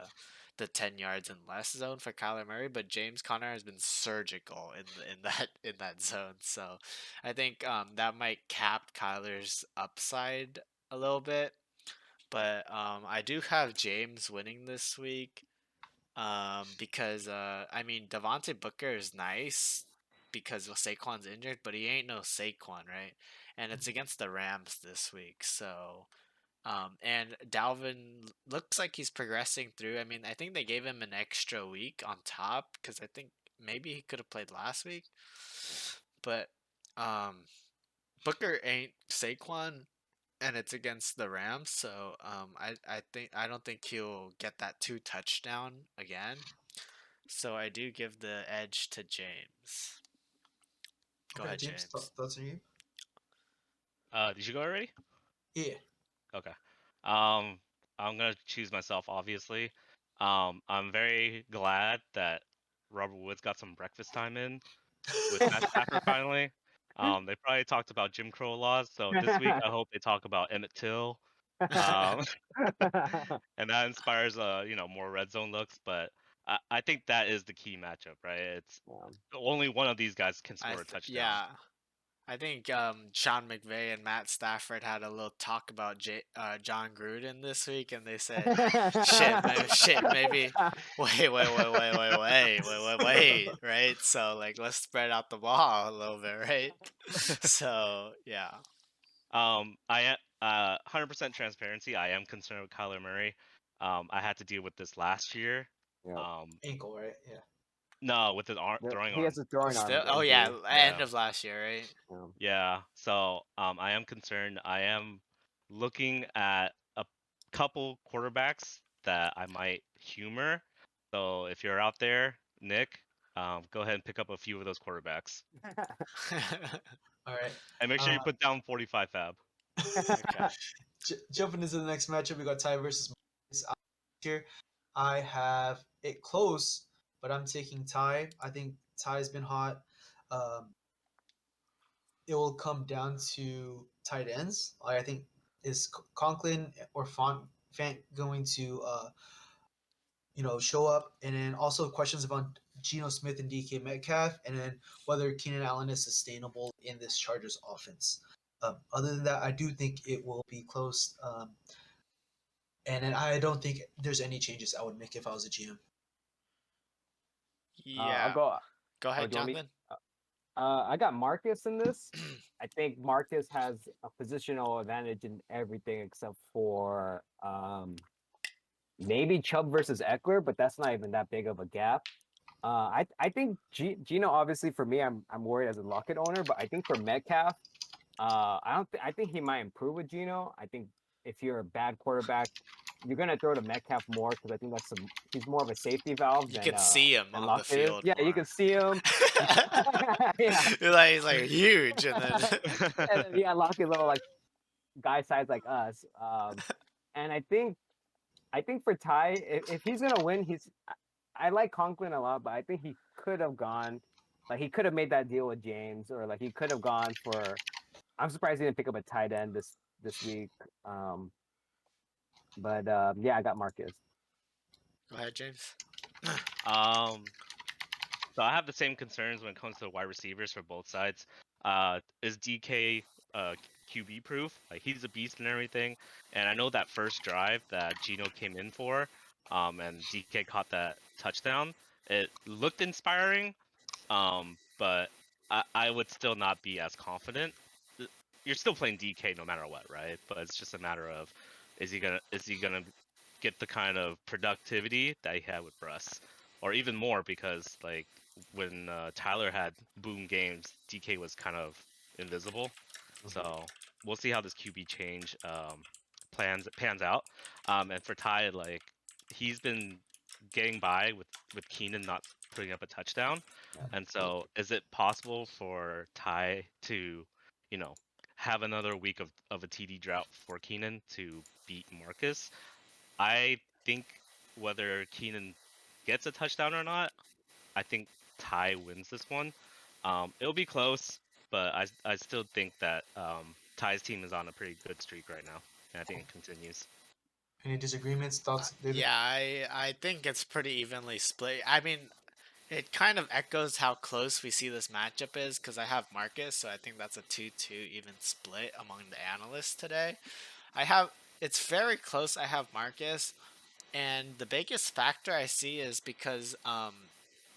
Speaker 2: 10 yards and less zone for Kyler Murray, but James Conner has been surgical in that zone. So I think that might cap Kyler's upside a little bit. But I do have James winning this week because I mean Devontae Booker is nice, because Saquon's injured, but he ain't no Saquon, right? And it's against the Rams this week, so and Dalvin looks like he's progressing through. I mean, I think they gave him an extra week on top because I think maybe he could have played last week, but Booker ain't Saquon, and it's against the Rams, so I don't think he'll get that 2 touchdown again. So I do give the edge to James. Go
Speaker 4: Okay,
Speaker 2: ahead,
Speaker 4: James.
Speaker 2: James.
Speaker 4: Thoughts on you?
Speaker 5: Did you go already?
Speaker 4: Yeah.
Speaker 5: Okay. I'm gonna choose myself, obviously. I'm very glad that Robert Woods got some breakfast time in with Matt Stafford finally. They probably talked about Jim Crow laws, so this week I hope they talk about Emmett Till. Um, and that inspires more red zone looks. But I think that is the key matchup, right? It's only one of these guys can score a touchdown.
Speaker 2: Yeah. I think Sean McVay and Matt Stafford had a little talk about John Gruden this week, and they said, maybe, wait, right? So like, let's spread out the ball a little bit, right? So yeah.
Speaker 5: I am 100% transparency. I am concerned with Kyler Murray. I had to deal with this last year.
Speaker 3: Yeah.
Speaker 4: Ankle, right? Yeah.
Speaker 5: No, with his throwing
Speaker 3: He
Speaker 5: arm.
Speaker 3: has a throwing arm.
Speaker 2: Oh yeah,
Speaker 3: injury.
Speaker 2: end of last year, right?
Speaker 5: Yeah. So I am concerned. I am looking at a couple quarterbacks that I might humor. So if you're out there, Nick, go ahead and pick up a few of those quarterbacks.
Speaker 4: All right.
Speaker 5: And make sure you put down 45 fab.
Speaker 2: Okay.
Speaker 4: Jumping into the next matchup, we got Ty versus Marcus. Here, I have it close, but I'm taking Ty. I think Ty's been hot. It will come down to tight ends. I think is Conklin or Fant going to show up, and then also questions about Geno Smith and DK Metcalf, and then whether Keenan Allen is sustainable in this Chargers offense. Other than that, I do think it will be close, and then I don't think there's any changes I would make if I was a GM.
Speaker 2: Yeah.
Speaker 3: I'll go.
Speaker 2: Go ahead,
Speaker 3: do you want me-
Speaker 2: Jonathan.
Speaker 3: I got Marcus in this. I think Marcus has a positional advantage in everything except for maybe Chubb versus Eckler, but that's not even that big of a gap. I think Gino, obviously for me, I'm worried as a Lockett owner, but I think for Metcalf, I think he might improve with Gino. I think if you're a bad quarterback, you're gonna throw to Metcalf more because I think he's more of a safety valve.
Speaker 2: You can see him on the field.
Speaker 3: Yeah, you can see him.
Speaker 2: Yeah. He's like huge, and then
Speaker 3: Lockett little like guy size like us. And I think for Ty, if he's gonna win, I like Conklin a lot, but I think he could have gone, like he could have made that deal with James, or like he could have gone for. I'm surprised he didn't pick up a tight end this week. But yeah, I got Marcus.
Speaker 2: Go ahead, James.
Speaker 5: So I have the same concerns when it comes to the wide receivers for both sides. Is DK QB proof? Like he's a beast and everything. And I know that first drive that Gino came in for, and DK caught that touchdown. It looked inspiring, but I would still not be as confident. You're still playing DK no matter what, right? But it's just a matter of is he gonna get the kind of productivity that he had with Russ, or even more because like when Tyler had boom games, DK was kind of invisible. So we'll see how this QB change pans out. And for Ty, like he's been getting by with Keenan not putting up a touchdown. And so is it possible for Ty to, have another week of a TD drought for Keenan to beat Marcus? I think whether Keenan gets a touchdown or not, I think Ty wins this one. It'll be close, but I still think that Ty's team is on a pretty good streak right now, and I think it continues.
Speaker 4: Any disagreements, thoughts, David?
Speaker 2: Yeah, I think it's pretty evenly split. I mean, it kind of echoes how close we see this matchup is because I have Marcus, so I think that's a 2-2 even split among the analysts today. It's very close. I have Marcus, and the biggest factor I see is because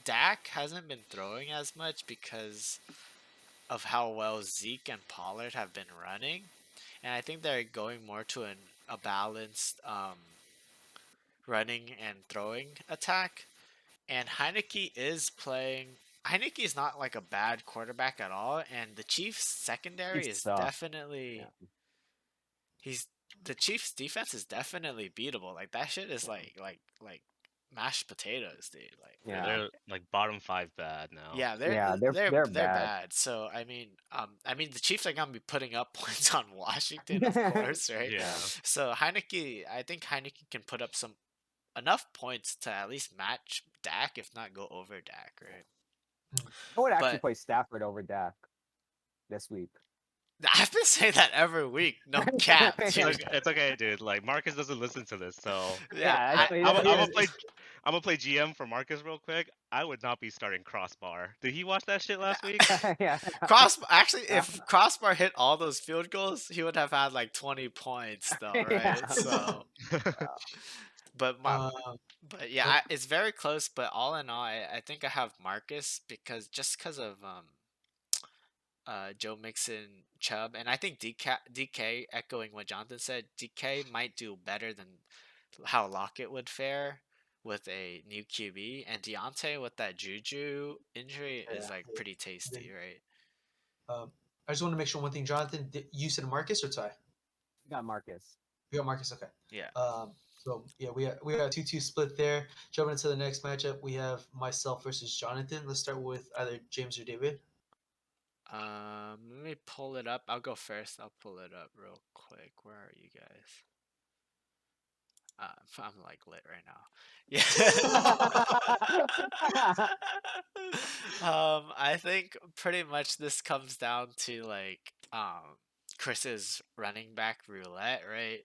Speaker 2: Dak hasn't been throwing as much because of how well Zeke and Pollard have been running, and I think they're going more to a balanced running and throwing attack. And Heineke is playing. Heineke is not like a bad quarterback at all, and the Chiefs' secondary
Speaker 3: Chiefs
Speaker 2: is
Speaker 3: suck.
Speaker 2: definitely. He's the Chiefs' defense is definitely beatable. Like that shit is like mashed potatoes, dude. Like
Speaker 3: Yeah.
Speaker 5: They're like bottom 5 bad now.
Speaker 2: yeah,
Speaker 3: They're
Speaker 2: they're
Speaker 3: bad.
Speaker 2: bad. So I mean the Chiefs are gonna be putting up points on Washington, of course, right?
Speaker 5: Yeah.
Speaker 2: So I think Heineke can put up enough points to at least match Dak, if not go over Dak, right?
Speaker 3: I would actually
Speaker 2: But
Speaker 3: play Stafford over Dak this week.
Speaker 2: I've been saying that every week. No cap,
Speaker 5: It's
Speaker 2: dude.
Speaker 5: okay, it's okay, dude. Like Marcus doesn't listen to this, so
Speaker 2: Yeah,
Speaker 3: actually,
Speaker 5: I'm
Speaker 3: yeah.
Speaker 5: gonna play GM for Marcus real quick. I would not be starting Crossbar. Did he watch that shit last week?
Speaker 3: yeah.
Speaker 2: Actually, if Crossbar hit all those field goals, he would have had like 20 points, though, right?
Speaker 3: Yeah.
Speaker 2: So, but my,
Speaker 4: Uh,
Speaker 2: but yeah, it's very close. But all in all, I think I have Marcus because of Joe Mixon, Chubb, and I think DK echoing what Jonathan said, DK might do better than how Lockett would fare with a new QB, and Deontay with that Juju injury is like pretty tasty, right?
Speaker 4: I just want to make sure one thing, Jonathan. You said Marcus or Ty?
Speaker 3: Got Marcus.
Speaker 4: We got Marcus. Okay.
Speaker 2: Yeah.
Speaker 4: So yeah, we got 2-2 split there. Jumping into the next matchup, we have myself versus Jonathan. Let's start with either James or David.
Speaker 2: Let me pull it up. I'll go first. I'll pull it up real quick. Where are you guys? I'm like lit right now. Yeah. I think pretty much this comes down to like Chris's running back roulette, right?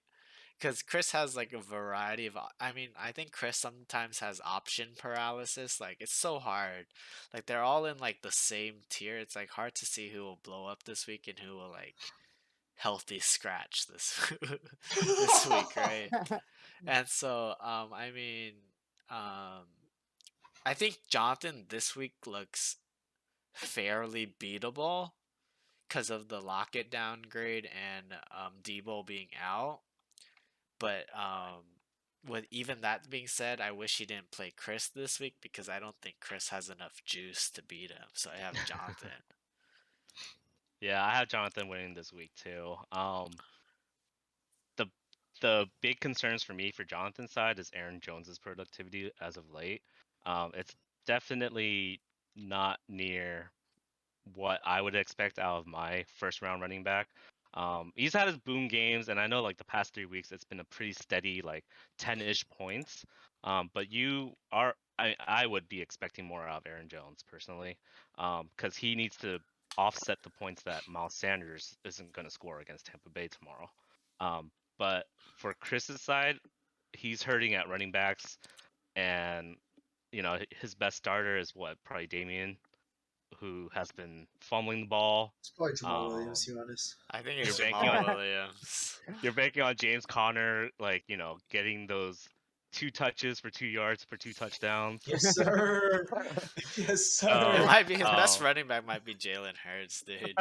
Speaker 2: Because Chris has like a variety of. I mean, I think Chris sometimes has option paralysis. Like it's so hard. Like they're all in like the same tier. It's like hard to see who will blow up this week and who will like healthy scratch this this week, right? And so, I mean, I think Jonathan this week looks fairly beatable because of the Lockett downgrade and Debo being out. But with even that being said, I wish he didn't play Chris this week because I don't think Chris has enough juice to beat him. So I have Jonathan.
Speaker 5: Yeah, I have Jonathan winning this week too. The the big concerns for me for Jonathan's side is Aaron Jones's productivity as of late. It's definitely not near what I would expect out of my first round running back. He's had his boom games, and I know like the past 3 weeks it's been a pretty steady like 10-ish points. But I would be expecting more out of Aaron Jones personally, because he needs to offset the points that Miles Sanders isn't going to score against Tampa Bay tomorrow. But for Chris's side, he's hurting at running backs, and his best starter is probably Damian, who has been fumbling the ball.
Speaker 4: It's probably Jamal Williams, to be honest.
Speaker 2: I think it's
Speaker 5: You're
Speaker 2: Jamal
Speaker 5: banking
Speaker 2: Williams.
Speaker 5: You're banking on James Conner, like, getting those 2 touches for 2 yards for 2 touchdowns.
Speaker 4: Yes, sir. Yes,
Speaker 2: It
Speaker 4: sir.
Speaker 2: might be his best running back. Might be Jalen Hurts, dude.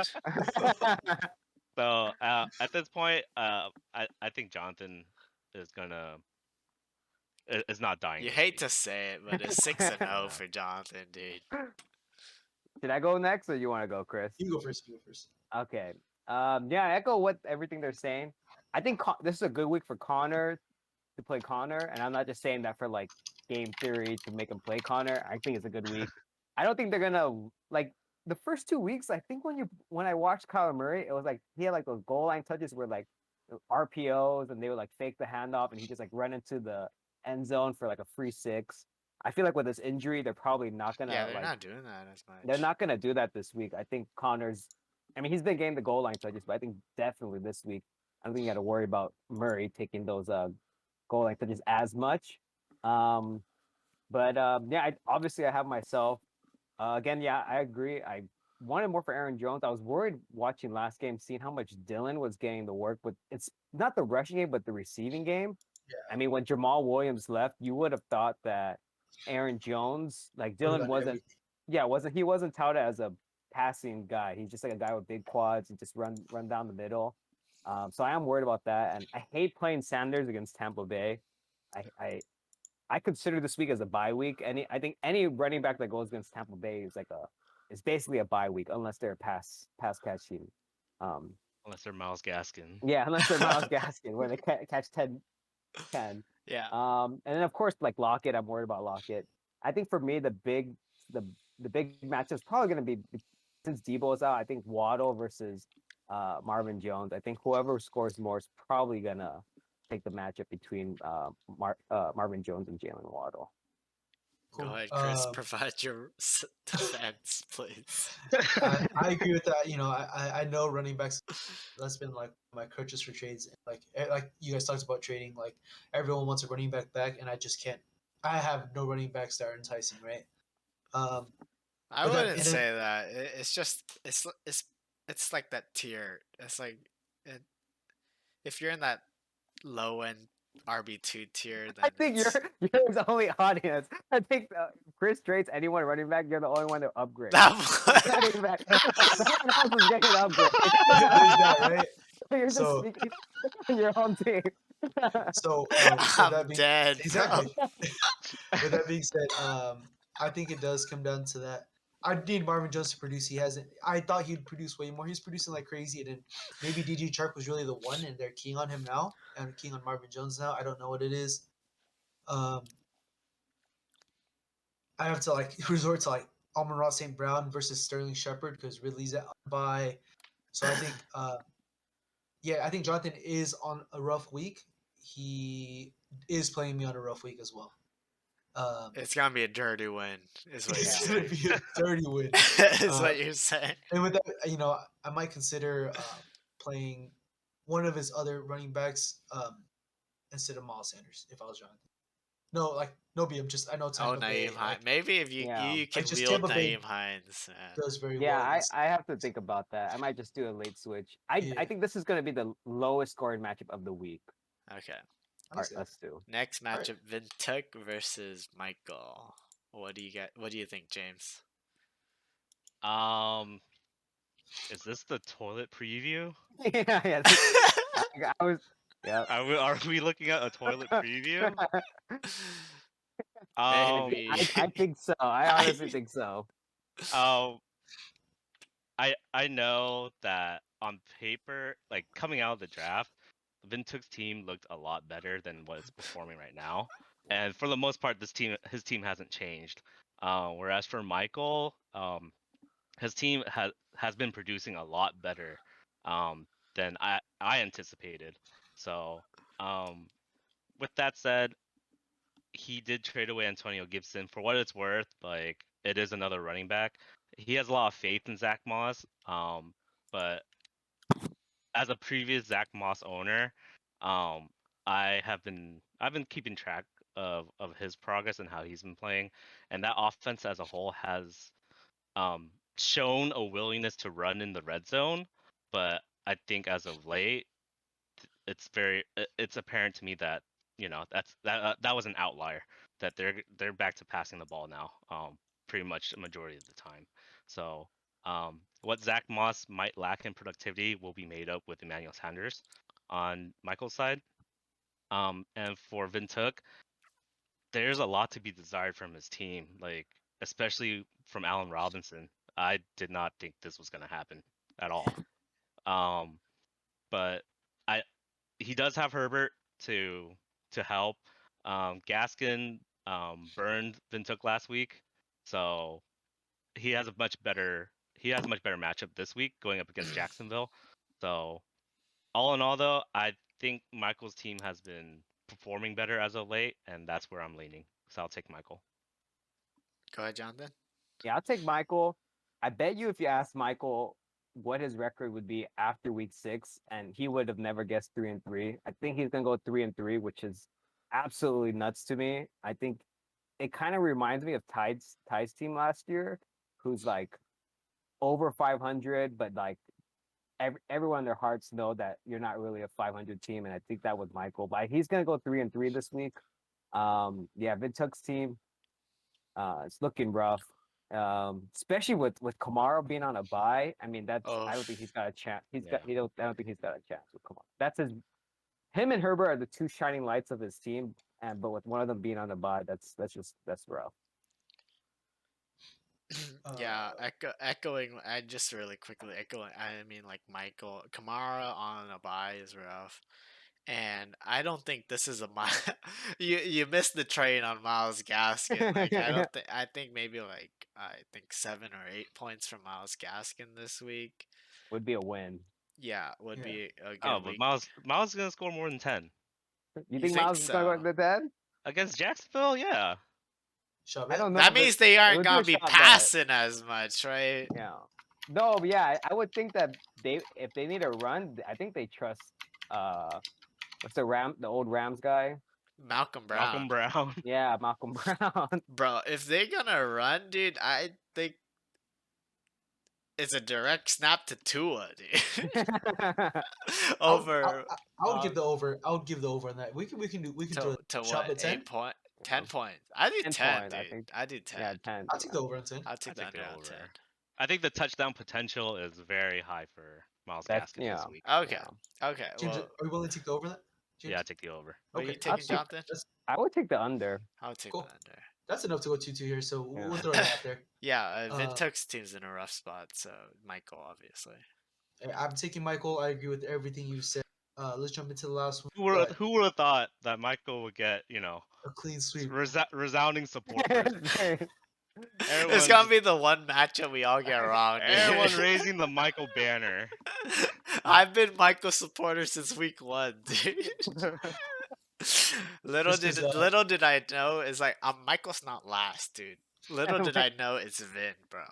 Speaker 5: So at this point, I think Jonathan is not dying.
Speaker 2: You
Speaker 5: this
Speaker 2: hate
Speaker 5: week.
Speaker 2: to say it, but it's 6-0 for Jonathan, dude.
Speaker 3: Should I go next or you want to go, Chris?
Speaker 4: You go first. You go first.
Speaker 3: Okay. Yeah, I echo everything they're saying. I think this is a good week for Connor to play Connor, and I'm not just saying that for like game theory to make him play Connor. I think it's a good week. I don't think they're gonna like the first 2 weeks. I think when I watched Kyler Murray, it was like he had like those goal line touches where like RPOs and they would like fake the handoff and he just like run into the end zone for like a free 6. I feel like with this injury, they're probably not gonna.
Speaker 2: Yeah, they're
Speaker 3: like,
Speaker 2: not doing that as much.
Speaker 3: They're not gonna do that this week. I think Connor's. I mean, he's been getting the goal line touches, but I think definitely this week, I don't think you got to worry about Murray taking those goal line touches as much. Yeah, obviously I have myself. Again, yeah, I agree. I wanted more for Aaron Jones. I was worried watching last game, seeing how much Dylan was getting the work with. It's not the rushing game, but the receiving game.
Speaker 4: Yeah.
Speaker 3: I mean, when Jamal Williams left, you would have thought that Aaron Jones. Like
Speaker 4: What
Speaker 3: Dylan
Speaker 4: about
Speaker 3: wasn't,
Speaker 4: everything?
Speaker 3: he wasn't touted as a passing guy. He's just like a guy with big quads and just run down the middle. So I am worried about that, and I hate playing Sanders against Tampa Bay. I I, I consider this week as a bye week. I think any running back that goes against Tampa Bay is basically a bye week unless they're a pass catch team. Um,
Speaker 5: Unless they're Miles Gaskin.
Speaker 3: yeah, unless they're Miles Gaskin where they catch 10.
Speaker 2: Yeah.
Speaker 3: And then of course like Lockett, I'm worried about Lockett. I think for me the big matchup is probably going to be since Debo is out. I think Waddle versus Marvin Jones. I think whoever scores more is probably gonna take the matchup between Marvin Jones and Jalen Waddle.
Speaker 2: Go
Speaker 4: Cool.
Speaker 2: ahead, Chris. Provide your defense, please.
Speaker 4: I agree with that. You know, I know running backs. That's been like my crutches for trades. Like you guys talked about trading. Like everyone wants a running back, and I just can't. I have no running backs that are enticing, right? Um,
Speaker 2: I
Speaker 4: but then
Speaker 2: wouldn't
Speaker 4: and then
Speaker 2: say that. It's just it's like that tier. It's like it, if you're in that low end RB2 tier,
Speaker 3: I
Speaker 2: then
Speaker 3: think
Speaker 2: it's
Speaker 3: you're his only audience. I think Chris trades anyone running back. You're the only one to upgrade.
Speaker 2: that.
Speaker 3: Running back. Someone else is getting an upgrade.
Speaker 4: there's that, right?
Speaker 3: You're just
Speaker 4: So
Speaker 3: speaking on your own team.
Speaker 4: so with
Speaker 2: I'm
Speaker 4: that being
Speaker 2: dead, bro.
Speaker 4: exactly. With that being said, I think it does come down to that. I need Marvin Jones to produce. He hasn't. I thought he'd produce way more. He's producing like crazy, and then maybe DJ Chark was really the one, and they're keying on him now, and keying on Marvin Jones now. I don't know what it is. Um, I have to like resort to like Amon-Ra St. Brown versus Sterling Shepard because Ridley's at bye. So I think, yeah, I think Jonathan is on a rough week. He is playing me on a rough week as well.
Speaker 2: It's gonna be a dirty win, is what you're
Speaker 4: It's
Speaker 2: saying.
Speaker 4: gonna be a dirty win.
Speaker 2: Is what you're saying.
Speaker 4: And with that, you know, I might consider playing one of his other running backs instead of Miles Sanders if I was Jonathan. No, like no BM. Just I know
Speaker 2: Oh,
Speaker 4: Tampa Bay
Speaker 2: Naeem Hines.
Speaker 4: like
Speaker 2: Maybe if
Speaker 3: Yeah.
Speaker 2: you can
Speaker 4: just
Speaker 2: wield
Speaker 4: Tampa Bay
Speaker 2: Naeem Hines, man.
Speaker 4: does very
Speaker 3: Yeah,
Speaker 4: well against.
Speaker 3: I have to think about that. I might just do a late switch. I
Speaker 4: Yeah,
Speaker 3: think this is going to be the lowest scoring matchup of the week.
Speaker 2: Okay.
Speaker 3: All right,
Speaker 4: understand.
Speaker 3: let's do.
Speaker 2: Next
Speaker 4: All right.
Speaker 2: matchup: Vintuk versus Michael. What do you get? What do you think, James?
Speaker 5: Is this the toilet preview?
Speaker 3: Yeah. I was. Yeah.
Speaker 5: Are we looking at a toilet preview?
Speaker 2: Maybe.
Speaker 3: I think so. I honestly think so.
Speaker 5: Um, I know that on paper, like coming out of the draft, Vintuk's team looked a lot better than what it's performing right now. And for the most part, his team hasn't changed. Whereas for Michael, his team has been producing a lot better than I anticipated. So, with that said, he did trade away Antonio Gibson for what it's worth. Like it is another running back. He has a lot of faith in Zach Moss. But as a previous Zach Moss owner, um, I've been keeping track of his progress and how he's been playing, and that offense as a whole has shown a willingness to run in the red zone. But I think as of late, it's apparent to me that that was an outlier, that they're back to passing the ball now, pretty much a majority of the time. So what Zach Moss might lack in productivity will be made up with Emmanuel Sanders on Michael's side. And for Vintuk, there's a lot to be desired from his team, like especially from Allen Robinson. I did not think this was going to happen at all. Um, but I he does have Herbert to help. Gaskin burned Vintuk last week, so he has a much better matchup this week going up against Jacksonville. So all in all, though, I think Michael's team has been performing better as of late, and that's where I'm leaning. So I'll take Michael.
Speaker 2: Go ahead, Jonathan.
Speaker 3: Yeah, I'll take Michael. I bet you if you asked Michael what his record would be after week 6, and he would have never guessed 3-3. I think he's gonna go 3-3, which is absolutely nuts to me. I think it kind of reminds me of Ty's team last year, who's like over 500, but like everyone in their hearts know that you're not really a 500 team, and I think that was Michael. But he's gonna go 3-3 this week. Yeah, Vintuk's team. It's looking rough. Especially with Kamara being on a bye. I mean, I don't think he's got a chance.
Speaker 5: Yeah.
Speaker 3: I don't think he's got a chance with Kamara. That's him and Herbert are the two shining lights of his team. But with one of them being on the bye, that's rough.
Speaker 2: Yeah, echoing. I just really quickly echoing. I mean, like Michael Kamara on a bye is rough, and I don't think this is a you missed the train on Miles Gaskin. Like I don't think. I think maybe like I think 7 or 8 points from Miles Gaskin this week.
Speaker 3: Would be a win.
Speaker 2: Yeah, would
Speaker 4: Yeah.
Speaker 2: be a good
Speaker 5: Oh, but
Speaker 2: week.
Speaker 5: Miles is gonna score more than 10
Speaker 3: You
Speaker 2: You
Speaker 3: think
Speaker 2: think
Speaker 3: Miles is gonna go
Speaker 2: so?
Speaker 3: like that?
Speaker 5: against Jacksonville. Yeah.
Speaker 4: Shot
Speaker 3: I
Speaker 4: bet?
Speaker 3: don't know.
Speaker 2: That
Speaker 3: but
Speaker 2: means they
Speaker 3: it
Speaker 2: aren't
Speaker 3: would be a
Speaker 2: gonna be
Speaker 3: shot bet.
Speaker 2: passing as much, right?
Speaker 3: Yeah. No, but yeah, I would think that if they need a run, I think they trust what's the old Rams guy?
Speaker 2: Malcolm
Speaker 5: Malcolm
Speaker 2: Brown.
Speaker 5: Brown.
Speaker 3: Yeah, Malcolm Brown.
Speaker 2: Bro, if they're gonna run, dude, I think it's a direct snap to Tua, dude. Over
Speaker 4: I would give the over. I would give the over on that. We can throw
Speaker 2: to
Speaker 4: shot
Speaker 2: what?
Speaker 4: bet 10.
Speaker 2: 8 point, 10 points. I do
Speaker 3: 10
Speaker 2: 10,
Speaker 3: points, I
Speaker 2: dude.
Speaker 3: think.
Speaker 2: I do 10.
Speaker 3: Yeah, 10.
Speaker 4: I'll take the over on 10.
Speaker 2: I'll
Speaker 5: I
Speaker 2: take
Speaker 5: take
Speaker 2: the
Speaker 5: the
Speaker 2: under on 10.
Speaker 5: over. I think the touchdown potential is very high for Miles
Speaker 3: That's
Speaker 5: Gaskin this
Speaker 3: yeah.
Speaker 5: week.
Speaker 2: Okay.
Speaker 3: Yeah.
Speaker 2: Okay.
Speaker 4: James,
Speaker 2: Well,
Speaker 4: are you willing to take the over on that? James?
Speaker 5: Yeah, I take the over.
Speaker 2: what are you
Speaker 4: Okay,
Speaker 2: taking, Jonathan?
Speaker 3: I would take the under.
Speaker 2: I would take
Speaker 4: Cool.
Speaker 2: the under.
Speaker 4: That's enough to go 2-2 here, so
Speaker 3: Yeah.
Speaker 4: we'll throw it out there.
Speaker 2: Yeah, Vintuk's team's in a rough spot, so Michael, obviously.
Speaker 4: I'm taking Michael. I agree with everything you said. Let's jump into the last one.
Speaker 5: Who would have thought that Michael would get
Speaker 4: A clean sweep.
Speaker 5: resounding support?
Speaker 2: It's
Speaker 5: Everyone,
Speaker 2: gonna be the one matchup we all get wrong, dude.
Speaker 5: everyone raising the Michael banner.
Speaker 2: I've been Michael supporter since week 1, dude. Little did I know is like Michael's not last, dude. Little did I know it's Vin, bro.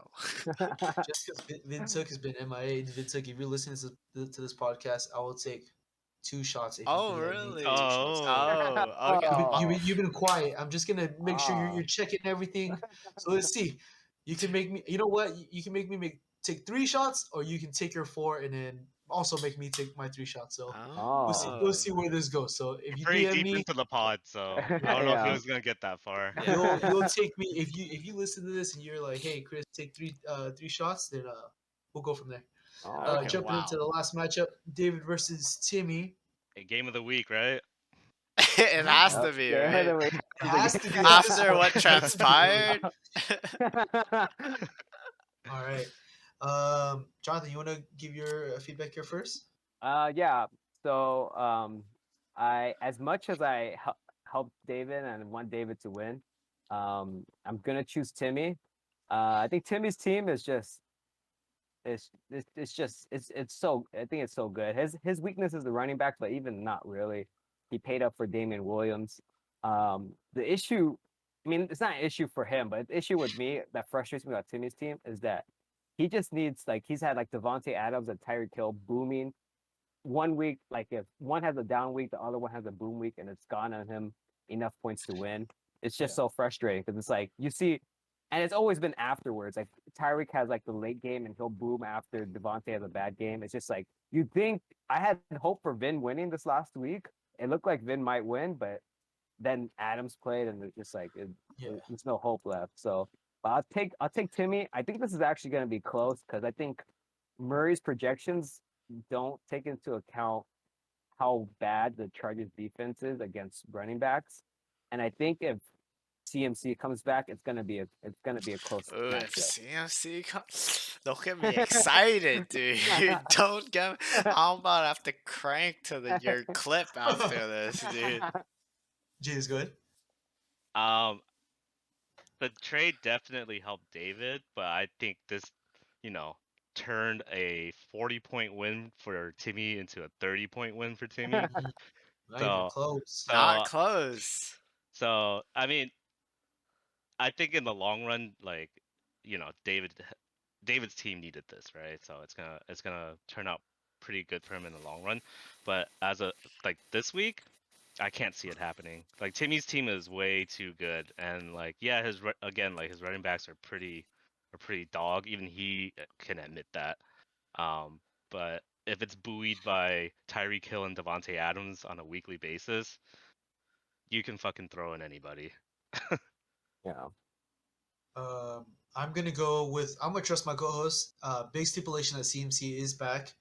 Speaker 4: Just because Vintuk has been MIA, Vintuk, if you're listening to this podcast, I will take 2 shots if
Speaker 2: Oh,
Speaker 4: you can
Speaker 2: really?
Speaker 4: get me 2 shots.
Speaker 2: Oh, okay.
Speaker 3: Oh.
Speaker 4: You've been quiet. I'm just gonna make sure
Speaker 3: Ah.
Speaker 4: you're checking everything. So let's see. You can make me. You know what? You can make me take 3 shots, or you can take your 4 and then also make me take my 3 shots. So
Speaker 2: Oh.
Speaker 4: we'll see where this goes. So if you
Speaker 5: Pretty
Speaker 4: DM
Speaker 5: deep
Speaker 4: me,
Speaker 5: into the pod, so I don't know if he
Speaker 3: Yeah.
Speaker 5: was gonna get that far.
Speaker 2: Yeah.
Speaker 4: you'll take me if you listen to this and you're like, hey Chris, take 3 shots, then we'll go from there.
Speaker 3: Oh.
Speaker 2: Okay,
Speaker 4: Jumping into the last matchup, David versus Timmy.
Speaker 5: A game of the week, right?
Speaker 2: It has to be,
Speaker 3: Yeah,
Speaker 2: right?
Speaker 3: anyway.
Speaker 4: It has to be at this
Speaker 2: After
Speaker 4: point.
Speaker 2: what transpired.
Speaker 4: All right. Jonathan, you want to give your feedback here first?
Speaker 3: Yeah. So I as much as I helped David and want David to win, I'm gonna choose Timmy. I think Timmy's team is just it's so I think it's so good. His weakness is the running back, but even not really. He paid up for Damian Williams. The issue, I mean, it's not an issue for him, but the issue with me that frustrates me about Timmy's team is that he just needs he's had Devontae Adams and Tyreek Hill booming. One week, if one has a down week, the other one has a boom week, and it's gone on him enough points to win. It's just so frustrating because it's you see, and it's always been afterwards. Tyreek has the late game and he'll boom after Devontae has a bad game. It's just you think I had hope for Vin winning this last week. It looked like Vin might win, but then Adams played and it's just there's no hope left. So but I'll take Timmy. I think this is actually going to be close because I think Murray's projections don't take into account how bad the Chargers defense is against running backs. And I think if CMC comes back, it's gonna be a close
Speaker 2: Ooh, if
Speaker 3: matchup.
Speaker 2: CMC don't get me excited, dude. Don't get me. I'm about to have to crank to your clip after this, dude.
Speaker 4: James, go ahead.
Speaker 5: The trade definitely helped David, but I think this, turned a 40-point win for Timmy into a 30-point win for Timmy.
Speaker 4: Not even close.
Speaker 5: So,
Speaker 2: Not close.
Speaker 5: So I mean, I think in the long run, David's team needed this, right? So it's gonna turn out pretty good for him in the long run. But as this week, I can't see it happening. Timmy's team is way too good, and his running backs are pretty dog. Even he can admit that. But if it's buoyed by Tyreek Hill and Devontae Adams on a weekly basis, you can fucking throw in anybody.
Speaker 3: Yeah.
Speaker 4: I'm gonna trust my co-host. Big stipulation that CMC is back.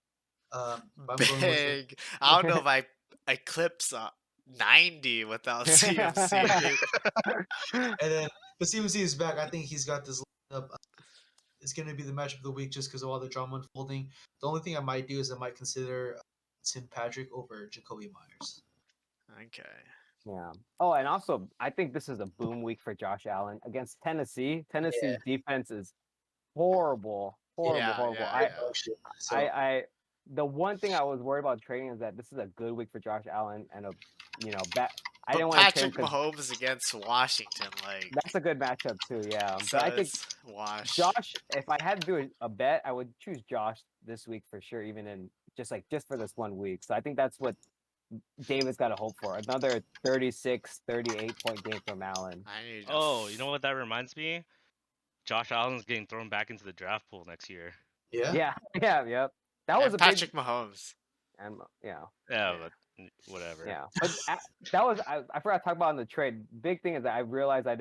Speaker 4: But I'm going with
Speaker 2: Big. I don't know if I eclipse 90 without CMC, dude.
Speaker 4: and then the CMC is back. I think he's got this lineup. It's gonna be the matchup of the week just because of all the drama unfolding. The only thing I might do is I might consider Tim Patrick over Jacoby Myers.
Speaker 2: Okay.
Speaker 3: Yeah. Oh, and also, I think this is a boom week for Josh Allen against Tennessee. Tennessee's defense is horrible, horrible.
Speaker 2: Yeah.
Speaker 4: Oh shit. So
Speaker 3: The one thing I was worried about trading is that this is a good week for Josh Allen and I
Speaker 2: But
Speaker 3: didn't want to trade him
Speaker 2: Patrick
Speaker 3: 'cause
Speaker 2: Mahomes against Washington, like,
Speaker 3: that's a good matchup too. Yeah,
Speaker 2: so
Speaker 3: but I think
Speaker 2: it's wash.
Speaker 3: Josh, if I had to do a bet, I would choose Josh this week for sure, even in just for this 1 week. So I think that's what David's got to hope for. Another 36, 38 point game from Allen.
Speaker 2: I need to
Speaker 5: Oh, you know what that reminds me? Josh Allen's getting thrown back into the draft pool next year.
Speaker 4: yeah.
Speaker 3: Yep. That was
Speaker 2: and
Speaker 3: a
Speaker 2: Patrick
Speaker 3: big
Speaker 2: Mahomes.
Speaker 3: and
Speaker 5: Yeah,
Speaker 2: Yeah.
Speaker 5: but whatever.
Speaker 3: yeah. But that was I forgot to talk about in the trade. Big thing is that I realized I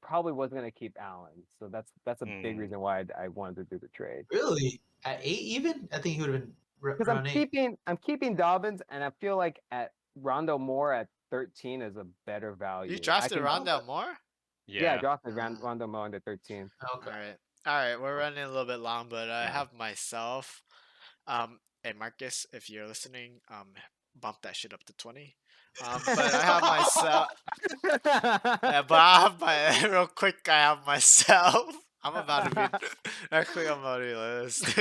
Speaker 3: probably wasn't gonna keep Allen, so that's a big reason why I wanted to do the trade.
Speaker 4: Really? At 8 even? I think he would have been
Speaker 3: Because
Speaker 4: around 8.
Speaker 3: I'm keeping Dobbins, and I feel like at Rondo Moore at 13 is a better value.
Speaker 2: You drafted Rondell Moore?
Speaker 3: Yeah, I
Speaker 5: Yeah.
Speaker 3: drafted Rondo Moore under 13.
Speaker 4: Okay.
Speaker 2: All right, we're running a little bit long, but I have myself. Hey Marcus, if you're listening, bump that shit up to 20. But I have myself. But I have my real quick. I have myself. I'm about to be real quick. I'm about to be list.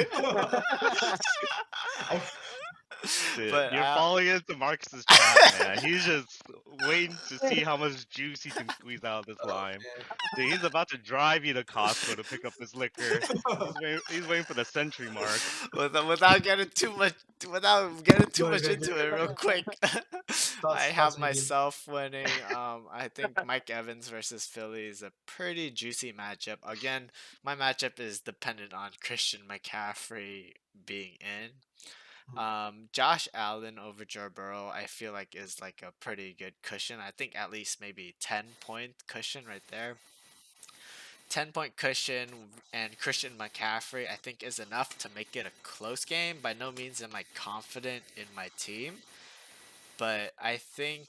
Speaker 5: Dude,
Speaker 2: But
Speaker 5: you're falling into Marcus's trap, man. He's just waiting to see how much juice he can squeeze out of this lime. Dude, he's about to drive you to Costco to pick up this liquor. He's waiting for the century mark.
Speaker 2: without getting too much into it, real quick. I have
Speaker 4: thoughts,
Speaker 2: myself winning. I think Mike Evans versus Philly is a pretty juicy matchup. Again, my matchup is dependent on Christian McCaffrey being in. Josh Allen over Joe Burrow, I feel like is like a pretty good cushion. I think at least maybe 10-point cushion right there. 10-point cushion and Christian McCaffrey, I think, is enough to make it a close game. By no means am I confident in my team, but I think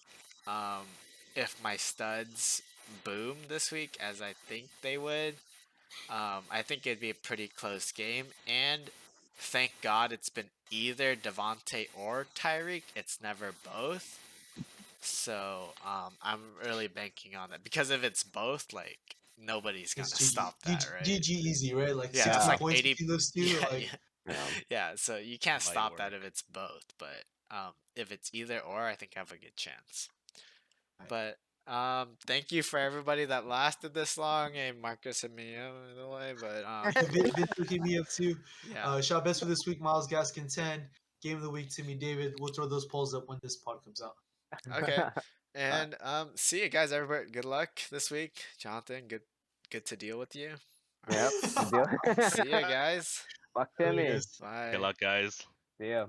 Speaker 2: if my studs boom this week, as I think they would, I think it'd be a pretty close game. And thank God it's been either Devontae or Tyreek. It's never both. So I'm really banking on that because if it's both, like nobody's gonna stop that, right?
Speaker 4: GG easy, right? Like
Speaker 2: Yeah,
Speaker 4: 60
Speaker 2: that's like
Speaker 4: points
Speaker 2: 80.
Speaker 4: between those two.
Speaker 2: Yeah,
Speaker 4: Like,
Speaker 2: yeah. So you can't
Speaker 5: Might
Speaker 2: stop that
Speaker 5: work.
Speaker 2: if it's both, but if it's either or, I think I have a good chance. But thank you for everybody that lasted this long. Hey, Marcus and me, by the way, but
Speaker 4: Vince hit me up too.
Speaker 2: yeah.
Speaker 4: Shot best for this week, Miles Gaskin 10. Game of the week, Timmy David. We'll throw those polls up when this pod comes out.
Speaker 2: Okay. And see you guys, everybody. Good luck this week, Jonathan. Good to deal with you.
Speaker 3: Yep. Good deal.
Speaker 2: See you guys.
Speaker 3: Fuck
Speaker 4: Later,
Speaker 3: Timmy.
Speaker 4: guys.
Speaker 2: Bye.
Speaker 5: Good luck, guys.
Speaker 3: See ya.